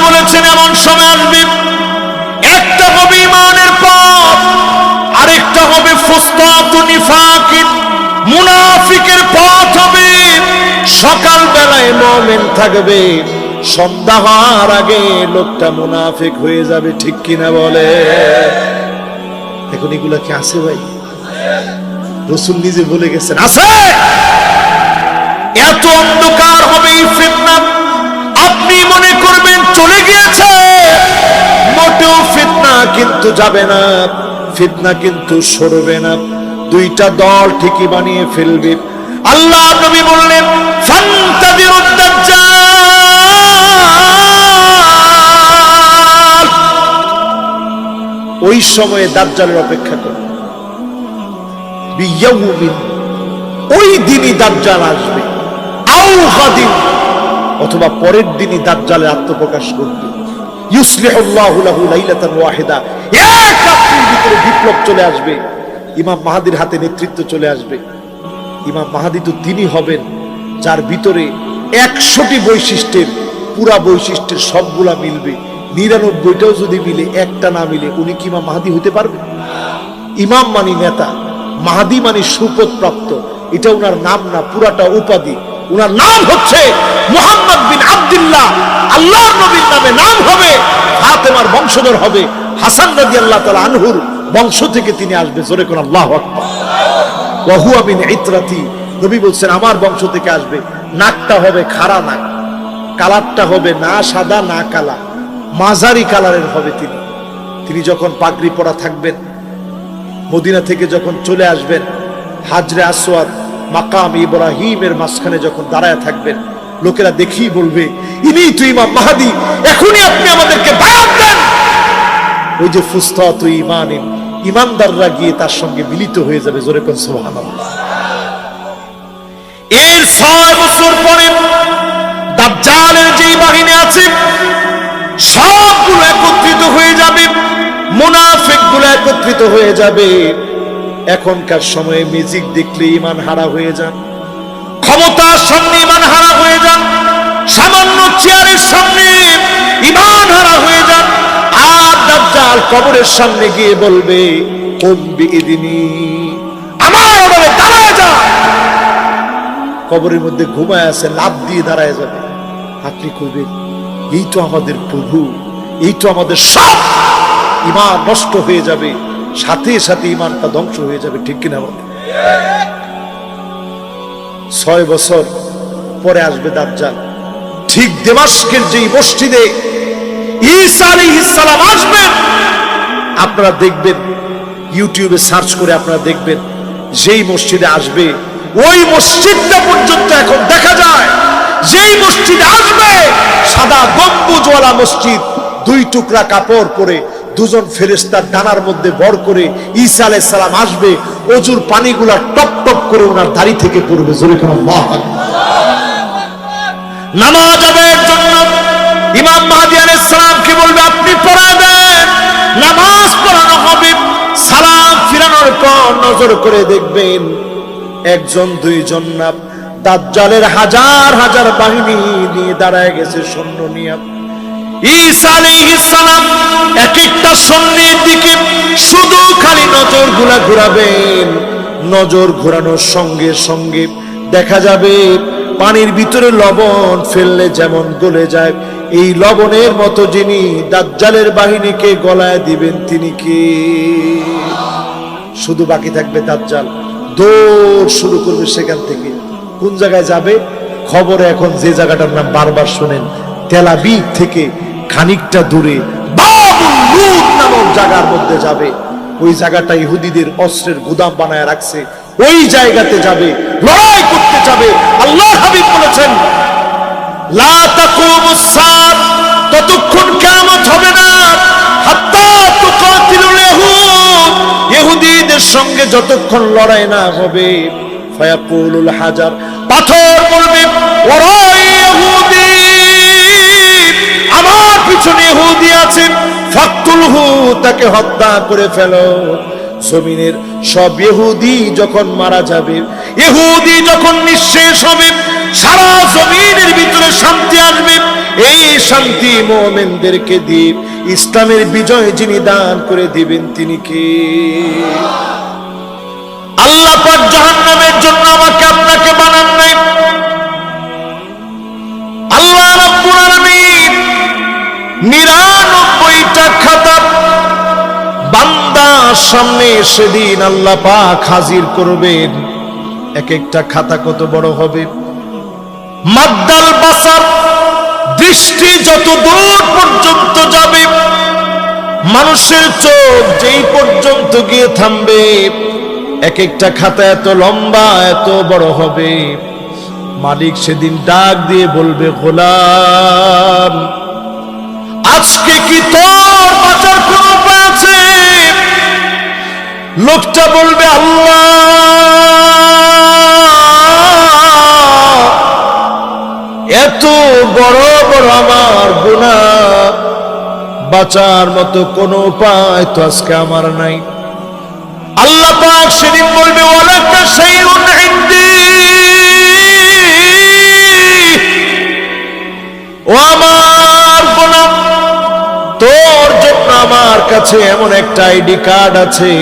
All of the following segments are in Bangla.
বলেছেন এমন সময় আসবে, একটা হবে ঈমানের পথ, আরেকটা হবে ফুসতাতু নিফাকিন, মুনাফিকের পথ হবে। সকাল বেলায় মুমিন থাকবে, সন্ধ্যা হওয়ার আগে লোকটা মুনাফিক হয়ে যাবে। ঠিক কিনা বলে? এখন এগুলা কি আছে ভাই? রাসূল নিজে বলে গেছেন আছে। এত অন্ধকার হবে এই ফিতনা, আপনি মনে করবেন চলে গিয়েছে, মোটেও ফিতনা কিন্তু যাবে না, ফিতনা কিন্তু সরবে না। দুইটা দল ঠিকই বানিয়ে ফেলবে। আল্লাহ নবী বললেন ফান্তাদিরুদ দাজ্জাল, ওই সময়ে দাজ্জালের অপেক্ষা করুন। বিয়াউমিন, ওই দিনই দাজ্জাল আসবে, আও গাদিন, অথবা পরের দিনই দাজ্জালের আত্মপ্রকাশ করবে। ইউসলিহুল্লাহু লাহু লাইলাতান ওয়াহিদা, এক রাত্রির ভিতরে বিপ্লব চলে আসবে। ইমাম মাহদীর হাতে নেতৃত্ব চলে আসবে। ইমাম মাহদী তো তিনি হবেন যার ভিতরে 100টি বৈশিষ্ট্যের, পুরা বৈশিষ্ট্যের সবগুলা মিলবে। 99টাও যদি মিলে, একটা না মিলে, উনি কি ইমাম মাহদী হতে পারবে? ইমাম মানি নেতা, মাহদী মানি সুপদ প্রাপ্ত। এটা উনার নাম না, পুরাটা উপাধি। উনার নাম হচ্ছে মুহাম্মদ বিন আব্দুল্লাহ, আল্লাহর নবীর নামে নাম হবে, ফাতেমার বংশধর হবে, হাসান রাদিয়াল্লাহু তাআলা আনহুর বংশ থেকে তিনি আসবে। জোরে কোন আল্লাহু আকবার। ওয়া হুয়া মিন ইতরাতি, নবী বলছেন আমার বংশ থেকে আসবে। নাকটা হবে খাড়া নাক, কালারটা হবে না সাদা না কালা, মাঝারি কালারের হবে তিনি। তিনি যখন পাগড়ি পরা থাকবেন, মদিনা থেকে যখন চলে আসবেন, হাজরে আসওয়াদ মাকাম ইব্রাহিমের মাঝখানে যখন দাঁড়ায় থাকবেন, লোকেরা দেখেই বলবে ইনি তো ইমাম মাহদী, এখনই আপনি আমাদেরকে বায়াত দেন। ওই যে ফুসতাতু ঈমানিন, ঈমানদাররা গিয়ে তার সঙ্গে মিলিত হয়ে যাবে। জোরে কোন সুবহানাল্লাহ। এর 6 বছর পরে দাজ্জালের যে বাহিনী আছে সবগুলো একত্রিত হয়ে যাবে, মুনাফিকগুলো একত্রিত হয়ে যাবে। এখনকার সময়ে মিউজিক দেখলে ঈমান হারা হয়ে যান, ক্ষমতার সামনে ঈমান হারা হয়ে যান, সামান্য চেয়ারের সামনে ঈমান হারা হয়ে যান। আর দাজ্জাল কবরের সামনে গিয়ে বলবে কুম বিইذনি, আমার অর্ডারে দাঁড়ায় যা। কবরের মধ্যে ঘুমায় আছে, লাফ দিয়ে দাঁড়ায় যাবে। আপনি কইবেন এই তো আমাদের প্রভু, এই তো আমাদের সব। ঈমান নষ্ট হয়ে যাবে, সাথে সাথে ঈমানটা ধ্বংস হয়ে যাবে। ঠিক কিনা বলে? 6 বছর পরে আসবে দাজ্জাল। ঠিক দমাস্কের যেই মসজিদে ঈসা আলাইহিস সালাম আসবেন, আপনারা দেখবেন, ইউটিউবে সার্চ করে আপনারা দেখবেন, যেই মসজিদে আসবে ওই মসজিদটা পর্যন্ত এখন দেখা যায়। যেই মসজিদে আসবে সাদা গম্বুজওয়ালা মসজিদ, 2 টুকরা কাপড় পরে দুজন ফেরেশতার ডানার মধ্যে ভর করে ঈসা আলাইহিস সালাম আসবে। ওজুর পানিগুলা টপ টপ করে ওনার দাড়ি থেকে পড়বে। জোরে কোন আল্লাহু আকবার। নামাজ আদায়ের জন্য ইমাম মাহদী আলাইহিস সালামকে বলবে আপনি পড়ায় দেন, নামাজ পড়ানো হবে। সালাম ফিরানোর পর নজর করে দেখবেন 1 জন 2 জন না, দাজ্জালের হাজার হাজার বাহিনী নিয়ে দাঁড়ায় গেছে সৈন্য নিয়ে। ঈসা আলাইহিস সালাম এক একটা সৈন্যের দিকে শুধু খালি নজর ঘোরাবেন। নজর ঘোরানোর সঙ্গে সঙ্গে দেখা যাবে পানির ভিতরে লবণ ফেললে যেমন গলে যায়, এই লবণের মতো যিনি দাজ্জালের বাহিনীকে গলায় দিবেন তিনি কে? শুধু বাকি থাকবে দাজ্জাল। দৌড় শুরু করবে সেখান থেকে। কোন জায়গায় যাবে? খবরে এখন যে জায়গাটার নাম বারবার শোনেন, তেল আবিব থেকে খানিকটা দূরে বাবুল লুদ নামক জায়গার মধ্যে যাবে। ওই জায়গাটা ইহুদিদের অস্ত্রের গুদাম বানায় রাখছে। ওই জায়গাতে যাবে, লড়াই করতে যাবে। আল্লাহর হাবিব বলেছেন লা তাকুমুস সাআত, ততক্ষণ কিয়ামত হবে না হাত্তা তুকাতিলুল ইহুদ, ইহুদিদের সঙ্গে যতক্ষণ লড়াই না হবে। ফায়াকুলুল হাজার, পাথর বলবে ওরাই ইহুদি, আমার পিছনে ইহুদি আছে, ফাকতুলহু, তাকে হত্যা করে ফেলো। জমিনের সব ইহুদি যখন মারা যাবে, ইহুদি যখন নিঃশেষ হবে, সারা জমিনের ভিতরে শান্তি আসবে। এই শান্তি মুমিনদেরকে দিয়ে ইসলামের বিজয় যিনি দান করে দিবেন তিনি কে? আল্লাহ পাক জাহান্নামের জন্য আমাকে আপনাকে বানান নাই। আল্লাহ রাব্বুল আলামিন 99টা খাতা বান্দার সামনে সেদিন আল্লাহ পাক হাজির করবেন। এক একটা খাতা কত বড় হবে? মাদ্দাল বাসার, দৃষ্টি যত দূর পর্যন্ত যাবে, মানুষের চোখ যেই পর্যন্ত গিয়ে থামবে, এক একটা খাতা এত লম্বা এত বড় হবে। মালিক সেদিন ডাক দিয়ে বলবে, গোলাম আজকে কি তোর বাঁচার কোন উপায় আছে? লোকটা বলবে, আল্লাহ এত বড় বড় আমার গুনাহ, বাঁচার মতো কোনো উপায় তো আজকে আমার নাই। আল্লাহ পাক সেদিন বলবে, ওয়ালাকা শাইউন ইনদি, ও আমার গোলাম তোর জন্য আমার কাছে এমন একটা আইডি কার্ড আছে।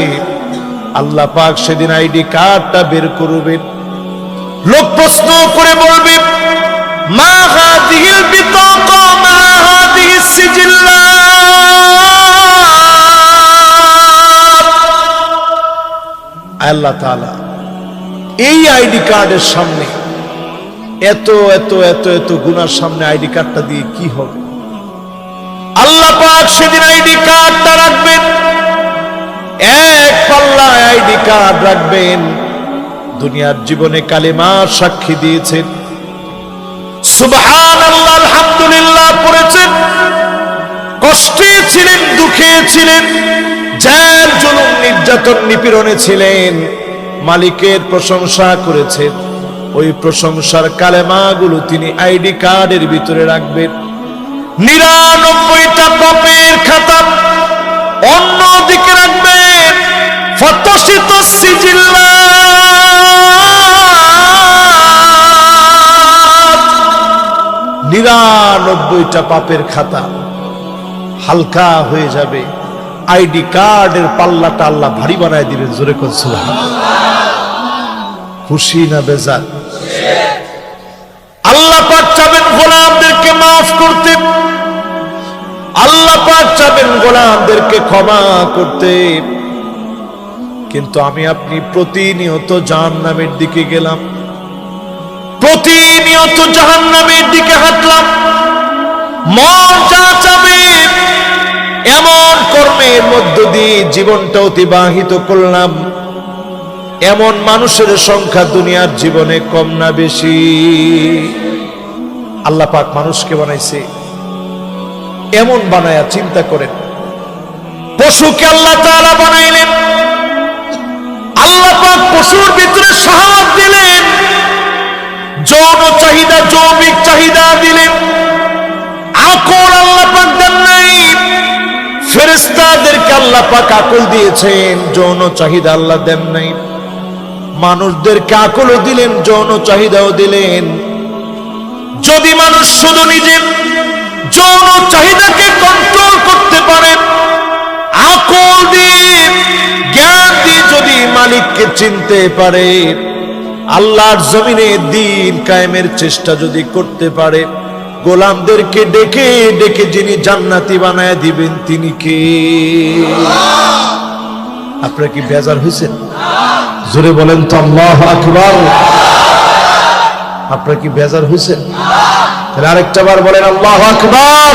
আল্লাহ পাক সেদিন আইডি কার্ডটা বের করবেন। লোক প্রশ্ন করে বলবে, মা হাদিহিল বিতাকা মা হাদিহিস সিজিল্লাত। আল্লাহ তাআলা এই আইডি কার্ডের সামনে এত এত এত এত গুনার সামনে আইডি কার্ডটা দিয়ে কি হবে? আল্লাহ পাক সেদিন আইডি কার্ডটা রাখবেন, এক পাল্লায় আইডি কার্ড রাখবেন। দুনিয়ার জীবনে কালেমার সাক্ষী দিয়েছেন, সুবহানাল্লাহ আলহামদুলিল্লাহ পড়েছেন, কষ্টে ছিলেন, দুঃখে ছিলেন, জেল জুলুম নির্যাতন নিপীড়নে ছিলেন, মালিকের প্রশংসা করেছেন। ওই প্রশংসার কালেমাগুলো তিনি আইডি কার্ডের ভিতরে রাখবেন। 99টা পাপের খাতা অন্যদিকে রাখবেন। ফতশিত সিজিল্লাত, 99টা পাপের খাতা হালকা হয়ে যাবে। আইডি কার্ডের পাল্লাটা আল্লাহ ভারী বানায় দিবেন। জোরে কোন সুবহানাল্লাহ। খুশি না বেজার? আল্লাহ পাক চাবেন গোলামদেরকে মাফ করতে, আল্লাহ পাক চাবেন গোলামদেরকে ক্ষমা করতে। কিন্তু আমি আপনি প্রতিনিয়ত জাহান্নামের দিকে গেলাম, প্রতিনিয়ত জাহান্নামের দিকে হাঁটলাম। মন যা চাবে এমন কর্মের মধ্য দিয়ে জীবনটা অতিবাহিত করলাম। এমন মানুষের সংখ্যা দুনিয়ার জীবনে কম না বেশি? আল্লাহ পাক মানুষকে বানাইছে এমন বানায়া, চিন্তা করেন, পশুকে আল্লাহ তাআলা বানাইলেন, আল্লাহ পাক পশুর ভিতরে শাহাওয়াত দিলেন, যৌন চাহিদা যৌবিক চাহিদা দিলেন। আকল আল্লাহ পাক দেন নাই। ফেরেশতাদেরকে আল্লাহ পাক আকল দিয়েছেন, যৌন চাহিদা আল্লাহ দেন নাই। মানুষদেরকে আকলও দিলেন, যৌন চাহিদাও দিলেন। যদি মানুষ শুধু নিজের যৌন চাহিদাকে কন্ট্রোল করতে পারে, আকল দিয়ে জ্ঞান দিয়ে যদি মালিককে চিনতে পারে, আল্লাহর জমিনে দ্বীন কায়েমের চেষ্টা যদি করতে পারে, গোলামদেরকে ডেকে ডেকে যিনি জান্নাতি বানায় দিবেন তিনি কে? আপনারা কি বেজার হয়েছেন? জোরে বলেন তো আল্লাহু আকবার। আপনারা কি বেজার হয়েছেন? তাহলে আরেকটা বার বলেন আল্লাহু আকবার।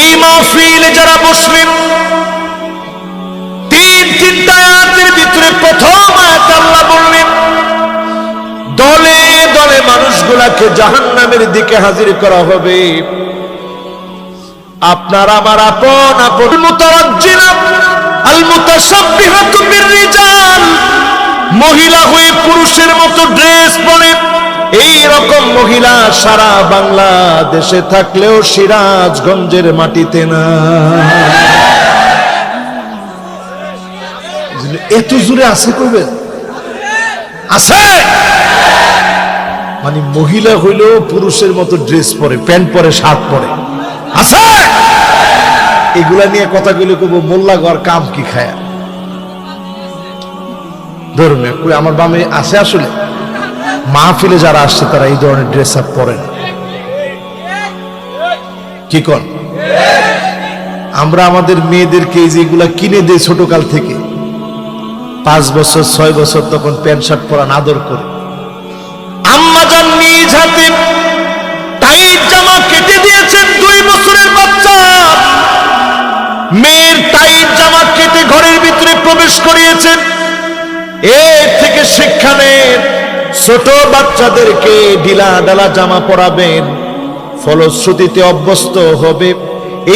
এই মাহফিলে যারা বসলেন, তিনটা আয়াতের ভিতরে প্রথম আয়াত আল্লাহ বললেন, দলে দলে মানুষগুলাকে জাহান্নামের দিকে হাজির করা হবে। আপনার আমার আপন আপন মুতারাজ্জিলা আল মুতাশাব্বিহাতু বির-রিজাল, মহিলা হয়ে পুরুষের মতো ড্রেস পরে এই রকম মহিলা সারা বাংলাদেশে থাকলেও সিরাজগঞ্জের মাটিতে না। এত জোরে আছে কইবেন? আছে। মানে মহিলা হইলেও পুরুষের মতো ড্রেস পরে, প্যান্ট পরে, শার্ট পরে আছে। এগুলা নিয়ে কথা কইলে কব মোল্লা ঘর কাম কি খায় ধর্মে কই আমার বামে আছে। আসলে মাহফিলে যারা আসছে তারা এই ধরনের ড্রেস আপ পরে না। কি কর আমরা আমাদের মেয়েদেরকে যেগুলা কিনে দেই ছোটকাল থেকে, 5 বছর 6 বছর, তখন প্যান্ট শার্ট পরান আদর করে। আম্মা জান নিজ হাতে টাইট জামা কেটে দিয়েছেন 2 বছরের বাচ্চা, মেয়ের টাইট জামা কেটে ঘরের ভিতরে প্রবেশ করিয়েছেন। এর থেকে শিক্ষা নেন, ছোট বাচ্চাদেরকে ঢিলা ঢালা জামা পরাবেন, ফলশ্রুতিতে অভ্যস্ত হবে।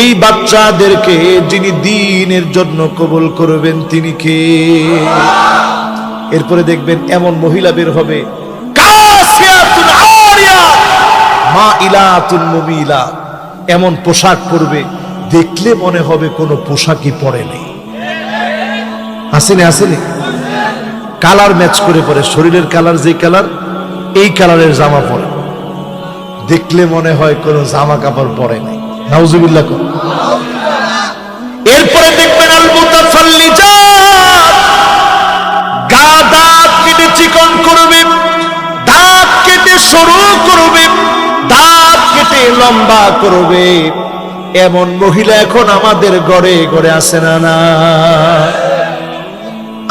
এই বাচ্চাদেরকে যিনি দ্বীনের জন্য কবুল করবেন তিনি কে? এরপরে দেখবেন এমন মহিলা বের হবে, কাসিয়াতুন আরিয়াত মাইলাতুন মুমিলা, এমন পোশাক পরবে দেখলে মনে হবে কোনো পোশাকই পরে নেই। আসেনি আসেনি, কালার ম্যাচ করে পরে, শরীরের কালার যে কালার, এই কালারের জামা পরে দেখলে মনে হয় কোনো জামা কাপড় পরে নেই। নাউজুবিল্লাহ। এরপরে দেখবেন আল মুতাফাল্লিজাত, গা দাঁত কেটে চিকন করবে, দাঁত কেটে সরু করবে, দাঁত কেটে লম্বা করবে। এমন মহিলা এখন আমাদের ঘরে ঘরে আছে না? না।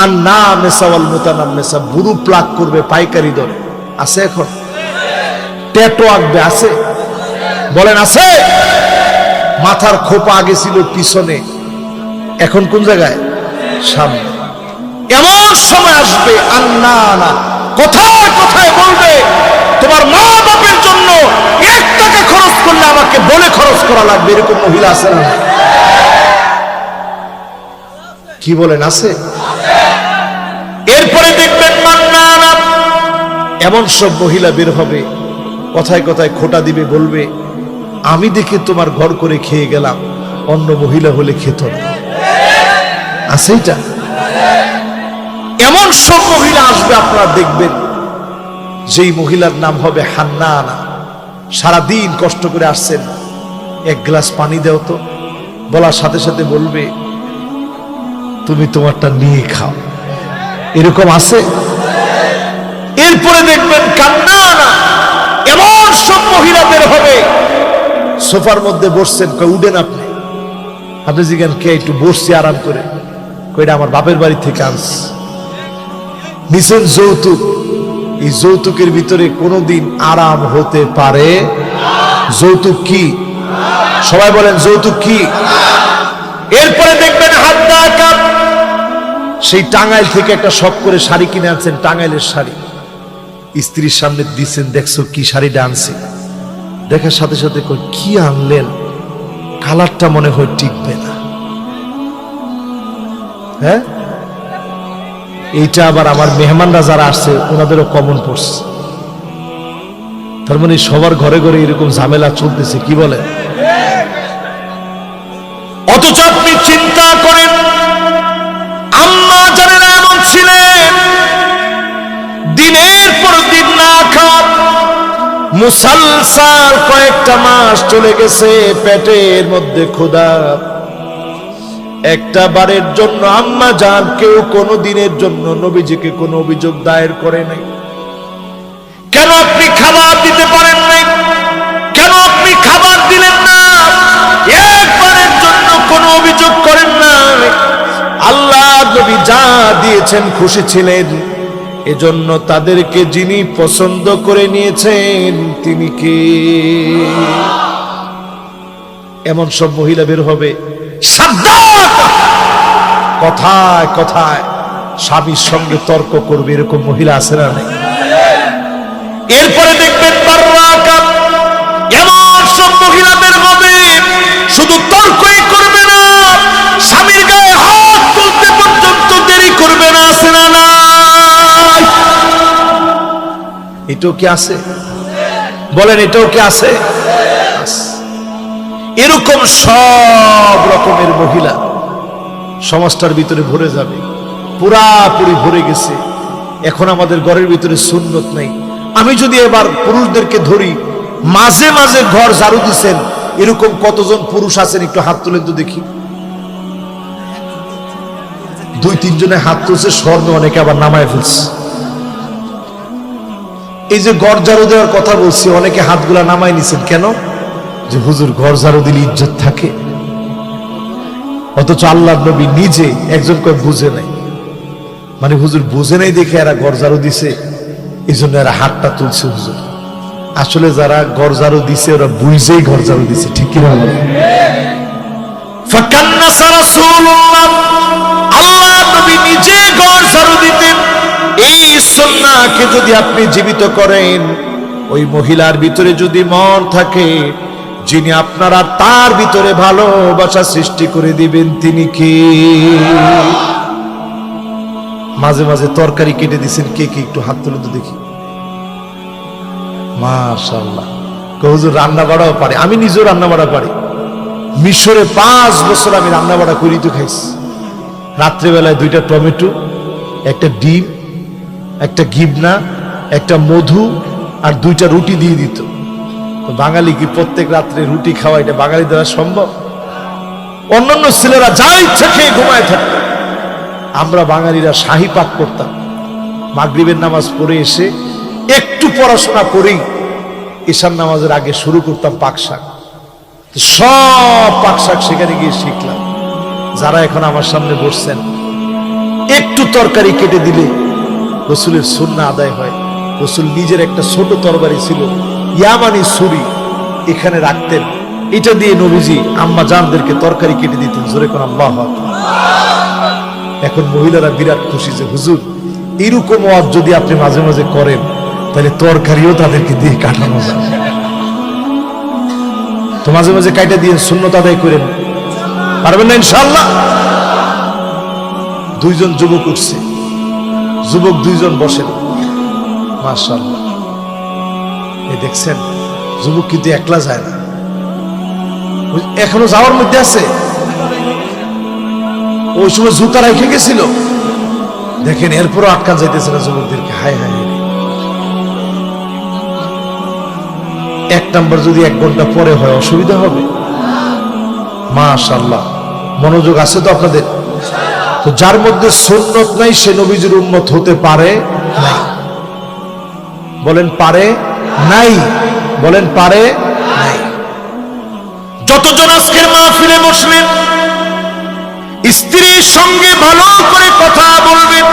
আর না মেসাওয়াল মুতানাম্মেসা, বুরু প্লাক করবে পাইকারি দরে, আছে এখন। ট্যাটু আঁকবে, আছে? বলেন আছে? মাথার খোপা আগে ছিল পিছনে, এখন কোন জায়গায়? সামনে। এমন সময় আসবে আন্না না, কোথায় কোথায় বলবে তোমার মা বাপের জন্য 1 টাকা খরচ করলে আমাকে বলে খরচ করা লাগবে। এরকম মহিলা আছে না? কি বলেন আছে? এরপরে দেখবেন মান্না না, এমন সব মহিলা বের হবে, কথায় কথায় খোটা দিবে, বলবে আমি দেখে তোমার ঘর করে খেয়ে গেলাম, অন্য মহিলা হলে খেত না। আছে এটা? এমন সব মহিলা আসবে আপনারা দেখবেন, যেই মহিলার নাম হবে হান্নানা। সারাদিন কষ্ট করে আসছেন, 1 গ্লাস পানি দাও তো, বলার সাথে সাথে বলবে তুমি তোমারটা নিয়ে খাও। এরকম আছে? এরপরে দেখবেন কান্নানা, এমন সব মহিলা বের হবে, সোফার মধ্যে বসছেন, উঠেন আপনি। আপনি জিজ্ঞান কে? একটু বসছি আরাম করে। কইটা আমার বাপের বাড়ি থেকে আনছি। নিছেন যৌতুক, এই যৌতুকের ভিতরে কোনোদিন আরাম হতে পারে? যৌতুক কি? সবাই বলেন যৌতুক কি? এরপরে দেখবেন হাদ্দা কাপ, সেই টাঙ্গাইল থেকে একটা শখ করে শাড়ি কিনে আনছেন, টাঙ্গাইলের শাড়ি, স্ত্রীর সামনে দিচ্ছেন, দেখছো কি শাড়িটা আনছে। দেখার সাথে সাথে কই কি আনলেন, কালারটা মনে হয় টিকবে না। হ্যাঁ, এইটা আবার আমার মেহমানরা যারা আসছে ওনাদেরও কমন পড়ছে। তার মানে সবার ঘরে ঘরে এরকম ঝামেলা চলতেছে। কি বলে? অথচ আপনি চিন্তা করেন, আম্মা জানেন এমন ছিলেন, দিনের পর দিন না খাওয়া, মুসালসাল কয়েকটা মাস চলে গেছে, পেটের মধ্যে ক্ষুধা। একটা বারের জন্য আম্মা জান কেউ কোনো দিনের জন্য নবীজিকে কোনো অভিযোগ দায়ের করে নাই। কেন আপনি খাবার দিতে পারেন নাই? কেন আপনি খাবার দিলেন না? একবারের জন্য কোনো অভিযোগ করেন না। আল্লাহ নবী যা দিয়েছেন খুশি ছিলেন, এজন্য তাদেরকে যিনি পছন্দ করে নিয়েছেন তিনি কে? এমন সব মহিলা বের হবে, কথায় কথায় স্বামীর সঙ্গে তর্ক করবে। এরকম মহিলা আছে না? এরপরে দেখবেন এমন সব মহিলা বের হবে, শুধু তর্কই করবে না, স্বামীর গায়ে হাত তুলতে পর্যন্ত দেরি করবে না। আছে না? এটাও কি আছে? বলেন এটাও কি আছে? এরকম সব রকমের মহিলা সমাজটার ভিতরে ভরে যাবে, পুরাপুরি ভরে গেছে। এখন আমাদের ঘরের ভিতরে সুন্নত নাই, আমি যদি এবার পুরুষদেরকে ধরি, মাঝে মাঝে ঘর ঝাড়ু দিচ্ছেন এরকম কতজন পুরুষ আছেন একটু হাত তুলেন তো দেখি। 2-3 জনে হাত তুলছে, স্বর্ণ অনেকে আবার নামায় ফেলছে। এই যে ঘর ঝাড়ু দেওয়ার কথা বলছি, অনেকে হাতগুলা নামায় নিছেন কেন? যে হুজুর ঘর ঝাড়ু দিলে ইজ্জত থাকে। অথচ আল্লাহর নবী নিজে একজন কয় বুঝে নাই, মানে হুজুর বুঝে নাই দেখে এরা ঘর ঝাড়ু দিছে, এই জন্য এরা হাতটা তুলছে। হুজুর আসলে যারা ঘর ঝাড়ু দিছে ওরা বুঝেই ঘর ঝাড়ু দিছে, ঠিক কিনা বলে? ফাকান্নাসা রাসূলুল্লাহ, আল্লাহর নবী নিজে ঘর ঝাড়ু দিতেন। এই সুন্নাহকে যদি আপনি জীবিত করেন, ওই মহিলার ভিতরে যদি মন থাকে, যিনি আপনারা তার ভিতরে ভালোবাসা সৃষ্টি করে দিবেন তিনি কে? মাঝে মাঝে তরকারি কেটে দিচ্ছেন কে কে একটু হাত তুলে তো দেখি। মাশাআল্লাহ, হুজুর রান্না বাড়াও পারে। আমি নিজেও রান্না বাড়া পারি। মিশরে 5 বছর আমি রান্না বাড়া করি তো খাইছি। রাত্রেবেলায় 2টা টমেটো, একটা ডিম, একটা গিবনা, একটা মধু আর 2টা রুটি দিয়ে দিত। তো বাঙালি কি প্রত্যেক রাত্রে রুটি খাওয়া এটা বাঙালি দ্বারা সম্ভব? অন্যান্য ছেলেরা যা ইচ্ছা খেয়ে ঘুমায় থাকতো, আমরা বাঙালিরা শাহী পাক করতাম। মাগরিবের নামাজ পড়ে এসে একটু পড়াশোনা করেই ঈশার নামাজের আগে শুরু করতাম পাক শাক। সব পাক শাক সেখানে গিয়ে শিখলাম। যারা এখন আমার সামনে বসছেন, একটু তরকারি কেটে দিলে রাসূলের সুন্নাহ আদায় হয়। রাসূল নিজের একটা ছোট তরবারি ছিল, ইয়ামানি ছুরি, এখানে রাখতেন। এটা দিয়ে নবীজি আম্মা জানদেরকে তরকারি কেটে দিতেন। জোরে কোন আল্লাহু আকবার। এখন মহিলারা বিরাট খুশি যে হুজুর এরকম ওয়াজ যদি আপনি মাঝে মাঝে করেন তাহলে তরকারিও তাদেরকে দিয়ে কাটানো যাবে। তো মাঝে মাঝে কাটা দিয়ে সুন্নাত আদায় করেন, পারবেন না ইনশাআল্লাহ? 2 জন যুবক উঠছে, যুবক 2 জন বসেন। মাশাআল্লাহ, এই দেখছেন যুবক কিন্তু একলা যায় না, এখনো যাওয়ার মধ্যে আছে। ওই সময় জুতা রেখে গেছিল, দেখেন এরপরও আটকান যাইতেছে না যুবকদেরকে। হায় হায়, 1 নাম্বার যদি 1 ঘন্টা পরে হয় অসুবিধা হবে? মাশাআল্লাহ, মনোযোগ আছে তো আপনাদের? তো যার মধ্যে সুন্নত নাই সে নবীজির উম্মত হতে পারে নাই। বলেন পারে নাই, বলেন পারে নাই। যতজন আজকের মাহফিলে বসলেন, স্ত্রীর সঙ্গে ভালো করে কথা বলবেন।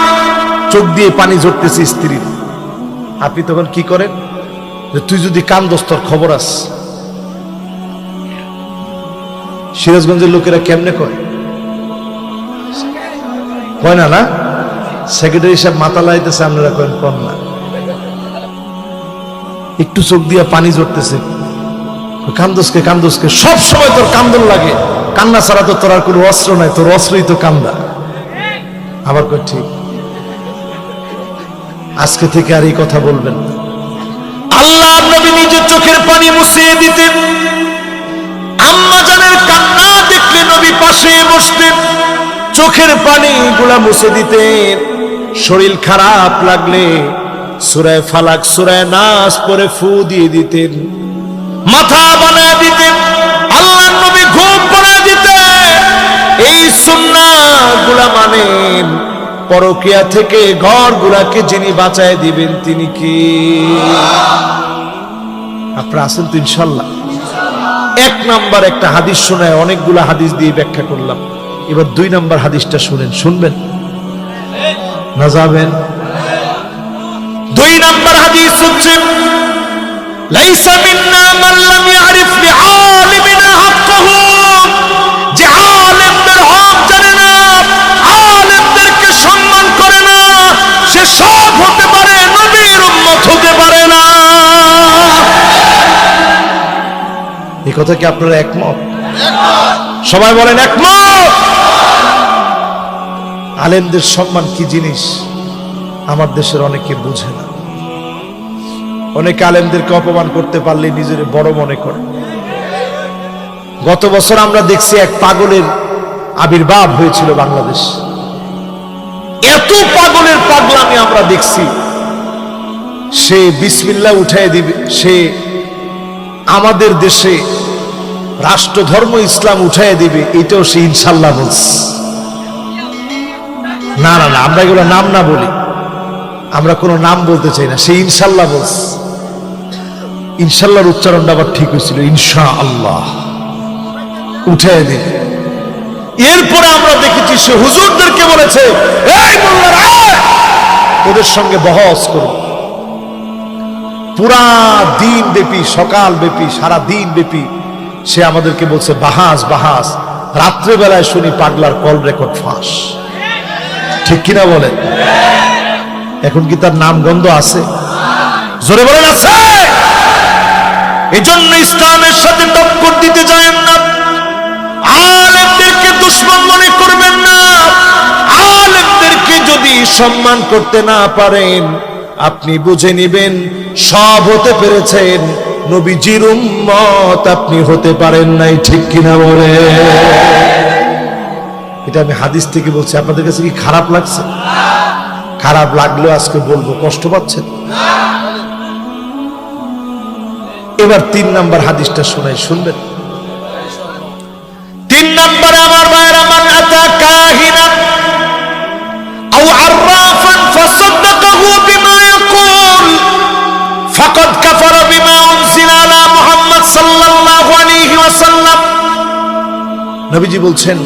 চোখ দিয়ে পানি ঝরতেছে স্ত্রীর, আপনি তখন কি করেন? যে তুই যদি কান্দস তোর খবর আস। সিরাজগঞ্জের লোকেরা কেমনে কয়? কয় না? না, সেক্রেটারি সাহেব মাথা লাগাইতেছে, আপনারা কয়েন কন না। একটু চোখ দিয়া পানি ঝরতেছে, কান্দসকে কান্দসকে, সব সময় তোর কান্দন লাগে, কান্না ছাড়া তো তোর আর কোনো অস্ত্র নাই, তোর অস্ত্রই তো কান্দা। আবার কয় ঠিক, আজকে থেকে আর এই কথা বলবেন না। আল্লাহর নবী নিজের চোখের পানি মুছিয়ে দিতেন। আম্মা জানের কান্না দেখলে নবী পাশে বসতেন, চোখের পানি গুলা মুছে দিতেন। শরীর খারাপ লাগলে সূরা ফালাক সূরা নাস পরে ফু দিয়ে দিতেন, মাথা বানায় দিতেন। আল্লাহর নবী ঘুম পাড়ায় দিতেন। এই সুন্নাহ গুলা মানেন। পরকিয়া থেকে ঘরগুলাকে যিনি বাঁচায় দিবেন তিনি কি? আপনারা আছেন তো ইনশাআল্লাহ? 1 নাম্বার একটা হাদিস শোনায়, অনেকগুলা হাদিস দিয়ে ব্যাখ্যা করলাম। এবার 2 নাম্বার হাদিসটা শুনেন, শুনবেন না যাবেন? 2 নাম্বার হাদিস হচ্ছে, লাইসা মিন্না মান লাম ইয়ারিফ লিআলিমিনা হাক্কাহু। যে আলেমদের হক জানে না, আলেমদেরকে সম্মান করে না, সে সব হতে পারে, নবীর উম্মত হতে পারে না। এই কথা কি আপনারা একমত? সবাই বলেন একমত। আলেমদের সম্মান কি জিনিস আমার দেশের অনেকে বুঝে না। অনেকে আলেমদেরকে অপমান করতে পারলে নিজের বড় মনে করে। গত বছর আমরা দেখছি এক পাগলের আবির্ভাব হয়েছিল বাংলাদেশ। এত পাগলের পাগলামি আমরা দেখছি, সে বিসমিল্লাহ উঠায় দিবে, সে আমাদের দেশে রাষ্ট্রধর্ম ইসলাম উঠায় দিবে, এটাও সে ইনশাল্লাহ বলছে। না না না, আমরা এগুলো নাম না বলি, আমরা কোনো নাম বলতে চাই না। সে ইনশাল্লাহ বলছে। ইনশাল্লাহর উচ্চারণটা আবার ঠিক হয়েছিল, ইনশা আল্লাহ উঠায় দিবে। এরপরে আমরা দেখেছি সে হুজুরদেরকে বলেছে, এই মোল্লারা ওদের সঙ্গে বহস করো। পুরা দিন ব্যাপী, সকাল ব্যাপী, সারা দিন ব্যাপী সে আমাদেরকে বলছে বাহাস বাহাস। রাত্রেবেলায় শুনি পাগলার কল রেকর্ড ফাঁস। ঠিক কিনা বলেন? এখন কি তার নাম গন্ধ আছে? জোরে বলেন আছে। এজন্য ইসলামের সাথে টক্কর দিতে যায়েন না, আলেমদেরকে দুশমন মনে করবেন না। আলেমদেরকে যদি সম্মান করতে না পারেন, আপনি বুঝে নিবেন সব হতে পেরেছেন, নবীজির উম্মত আপনি হতে পারেন নাই। ঠিক কিনা বলে? এটা আমি হাদিস থেকে বলছি। আপনাদের কাছে কি খারাপ লাগছে? খারাপ লাগলেও আজকে বলবো, কষ্ট পাচ্ছেন? এবার 3 নাম্বার হাদিসটা শোনাই, শুনবেন? 3 নম্বরে আমার ভাইরা, মান আতা কাহিনান আও আররাফান ফাসাদ্দাকাহু বিমা ইয়াকুল ফাকাদ কাফারা বিমা উনজিলা আলা মুহাম্মদ সাল্লাল্লাহু আলাইহি ওয়াসাল্লাম। নবীজি বলছেন,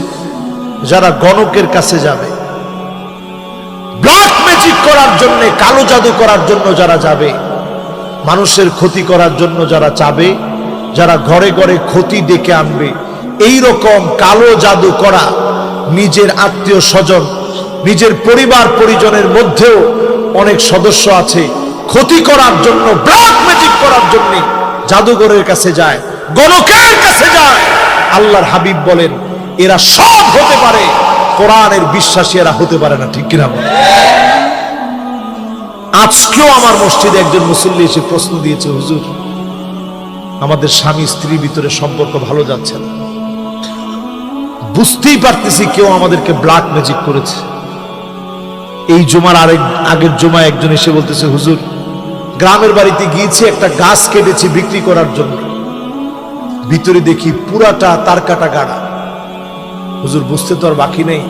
যারা গণকের কাছে যাবে, ব্ল্যাক ম্যাজিক করার জন্য, কালো জাদু করার জন্য যারা যাবে, মানুষের ক্ষতি করার জন্য যারা চাবে, যারা ঘরে ঘরে ক্ষতি ডেকে আনবে, এই রকম কালো জাদু করা, নিজের আত্মীয় স্বজন, নিজের পরিবার পরিজনের মধ্যেও অনেক সদস্য আছে, ক্ষতি করার জন্য, ব্ল্যাক ম্যাজিক করার জন্য জাদুঘরের কাছে যায়, গণকের কাছে যায়। আল্লাহর হাবিব বলেন, এরা সব হতে পারে, কোরআনের বিশ্বাসী এরা হতে পারে না। ঠিক কিনা বলেন? আজকেও আমার মসজিদে একজন মুসল্লি এসে প্রশ্ন দিয়েছে, হুজুর আমাদের স্বামী স্ত্রীর ভিতরে সম্পর্ক ভালো যাচ্ছে না, বুঝতেই পারতেছি কেউ আমাদেরকে ব্ল্যাক ম্যাজিক করেছে। এই জুমার আগের জুমায় একজন এসে বলতেছে, হুজুর গ্রামের বাড়িতে গিয়েছি, একটা গাছ কেটেছি বিক্রি করার জন্য, ভিতরে দেখি পুরাটা তার কাটা গাড়া। হুজুর বুঝতে তো আর বাকি নেই,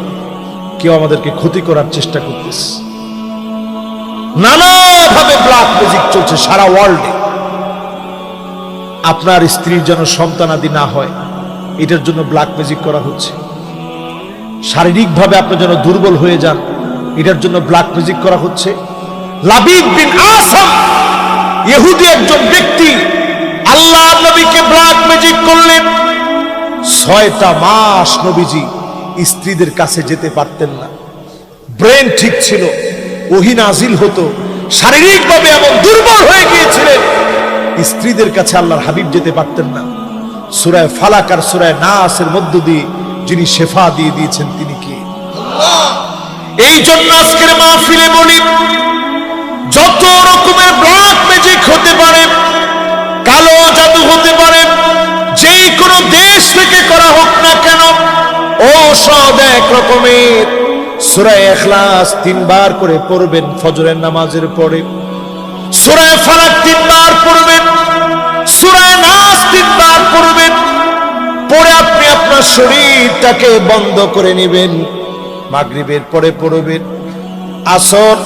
কেউ আমাদেরকে ক্ষতি করার চেষ্টা করতেছে। নানাভাবে ব্ল্যাক ম্যাজিক চলছে সারা ওয়ার্ল্ডে। আপনার স্ত্রীর যেন সন্তানাদি না হয়, এটার জন্য ব্ল্যাক ম্যাজিক করা হচ্ছে। শারীরিকভাবে আপনি যেন দুর্বল হয়ে যান, এটার জন্য ব্ল্যাক ম্যাজিক করা হচ্ছে। লাবিদ বিন আসাম ইহুদি একজন ব্যক্তি আল্লাহ নবীকে ব্ল্যাক ম্যাজিক করলেন। 6টা মাস নবীজি স্ত্রীদের কাছে যেতে পারতেন না। ব্রেন ঠিক ছিল, ওহী নাজিল হতো, শারীরিকভাবে এমন দুর্বল হয়ে গিয়েছিলেন, স্ত্রীদের কাছে আল্লাহর হাবিব যেতে পারতেন না। সূরা ফালাক আর সূরা নাসের মধ্য দিয়ে যিনি শেফা দিয়ে দিয়েছেন তিনি কে? আল্লাহ। এই জন্য আজকের মাহফিলে বলি, যত রকমের ব্ল্যাক ম্যাজিক হতে পারে, কালো জাদু হতে পারে, যে কোনো দেশ থেকে করা হোক না কেন, ঔষধ এক রকমের। সূরা ইখলাস 3 বার করে পড়বেন ফজরের নামাজের পরে, সূরা ফালাক 3 বার পড়বেন, সূরা নাস 3 বার পড়বেন। পরে আপনি আপনার শরীরটাকে বন্ধ করে নেবেন। মাগরিবের পরে পড়বেন, আসর,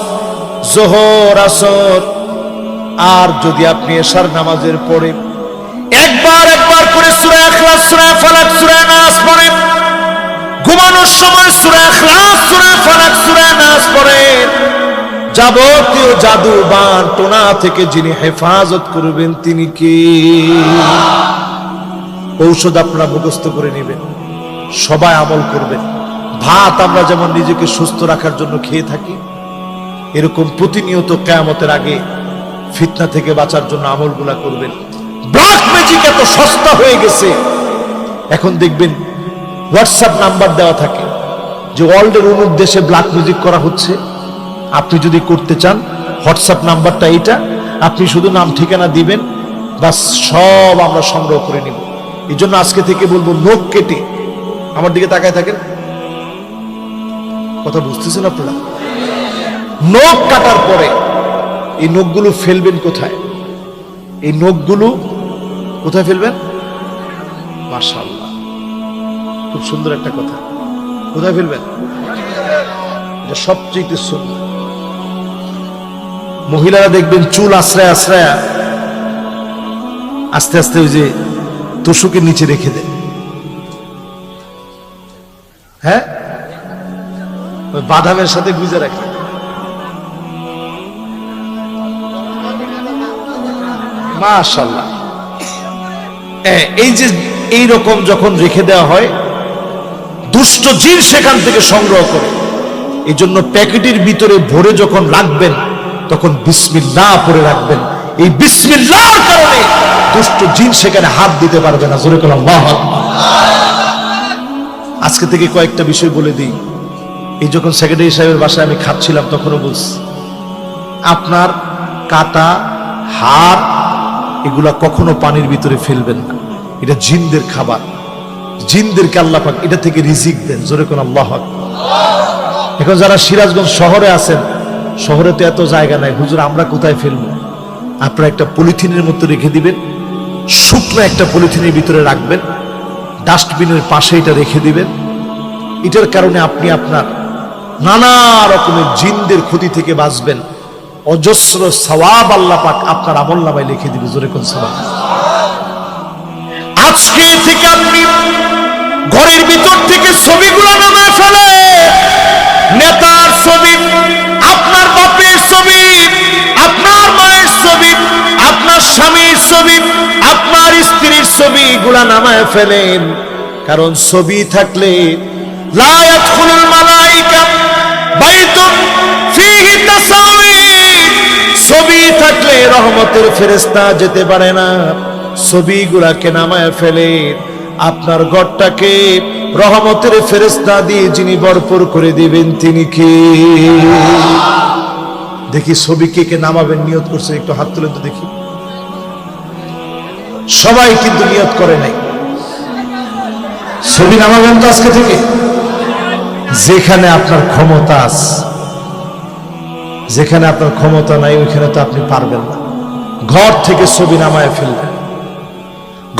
যোহর, আসর, আর যদি আপনি এশার নামাজের পরে একবার করে সূরা ইখলাস, সূরা ফালাক, সূরা নাস পড়েন। ঘুমানোর সময় সূরা ইখলাস, সূরা ফালাক, সূরা নাস পড়েন। যাবতীয় জাদু বান টোনা থেকে যিনি হেফাজত করবেন তিনি কে? ঔষধ আপনারা মুখস্থ করে নেবেন, সবাই আমল করবেন। ভাত আমরা যেমন নিজেকে সুস্থ রাখার জন্য খেয়ে থাকি, এরকম প্রতিনিয়ত কিয়ামতের আগে ফিতনা থেকে বাঁচার জন্য আমলগুলা করবেন। ব্ল্যাক ম্যাজিক এত সস্তা হয়ে গেছে, এখন দেখবেন হোয়াটসঅ্যাপ নাম্বার দেওয়া থাকে যে ওয়ার্ল্ডের অমুক দেশে ব্ল্যাক ম্যাজিক করা হচ্ছে। আপনি যদি করতে চান, হোয়াটসঅ্যাপ নাম্বারটা এইটা, আপনি শুধু নাম ঠিকানা দিবেন, বাস সব আমরা সংগ্রহ করে নিব। এই জন্য আজকে থেকে বলবো, নখ কেটে, আমার দিকে তাকায় থাকেন, কথা বুঝতেছেন আপনারা? নখ কাটার পরে এই নখগুলো ফেলবেন কোথায়? এই নখগুলো কোথায় ফেলবেন? মাশাআল্লাহ, খুব সুন্দর একটা কথা। কোথায় ফেলবেন? এটা সবচেয়ে সুন্নাহ। মহিলারা দেখবেন চুল আশ্রয় আশ্রয় আস্তে আস্তে ওই যে তোষকের নিচে রেখে দেন। হ্যাঁ, ওই বাদামের সাথে গুজে রাখে। মাশাআল্লাহ, এই যে এই রকম যখন রেখে দেওয়া হয়, দুষ্ট জিন সেখান থেকে সংগ্রহ করে। এই জন্য প্যাকেটের ভিতরে ভরে যখন রাখবেন তখন বিসমিল্লাহ পড়ে রাখবেন। এই বিসমিল্লাহর কারণে দুষ্ট জিন সেখানে হাত দিতে পারবে না। জোরে করে আল্লাহু আকবার। আজকে থেকে কয়েকটা বিষয় বলে দিই। এই যখন সেক্রেটারি সাহেবের বাসায় আমি খাচ্ছিলাম তখনও বলছি, আপনার কাটা হাড় এগুলা কখনো পানির ভিতরে ফেলবেন না। এটা জিনদের খাবার, জিনদেরকে আল্লাহ পাক এটা থেকে রিজিক দেন। জোরে কোন আল্লাহু আকবার। এখন যারা সিরাজগঞ্জ শহরে আছেন, শহরে তো এত জায়গা নাই, হুজুর আমরা কোথায় ফেলবো? আপনারা একটা পলিথিনের মতো রেখে দিবেন, শুকনো একটা পলিথিনের ভিতরে রাখবেন, ডাস্টবিনের পাশে এটা রেখে দিবেন। এটার কারণে আপনি আপনার নানা রকমের জিনদের ক্ষতি থেকে বাঁচবেন। অজস্র সওয়াব আল্লাহ পাক আপনার আমলনামায় লিখে দিবে। জোরে কোন সওয়াব। আজকে থেকে আপনি ঘরের ভিতর থেকে ছবিগুলো নামায় ফেলে, নেতার ছবি, আপনার বাপের ছবি, আপনার মায়ের ছবি, আপনার স্বামীর ছবি, আপনার স্ত্রীর ছবিগুলা নামায় ফেলেন। কারণ ছবি থাকলে লা ইয়াদখুলুল মালাইকা বাইতুন ফীহি তাসাউইর, ছবি থাকলে রহমতের ফেরেশতা যেতে পারে না। ছবিগুলাকে নামায় ফেলে আপনার ঘরটাকে রহমতের ফেরেশতা দিয়ে যিনি ভরপুর করে দিবেন তিনি কে? দেখি ছবি কে কে নামাবেন নিয়ত করছেন, একটু হাত তুলেন তো দেখি। সবাই কিন্তু নিয়ত করে নাই। ছবি নামাবেন তো আজকে থেকে। যেখানে আপনার ক্ষমতা আছে, যেখানে আপনার ক্ষমতা নাই ওইখানে তো আপনি পারবেন না। ঘর থেকে ছবি নামায় ফেলবেন।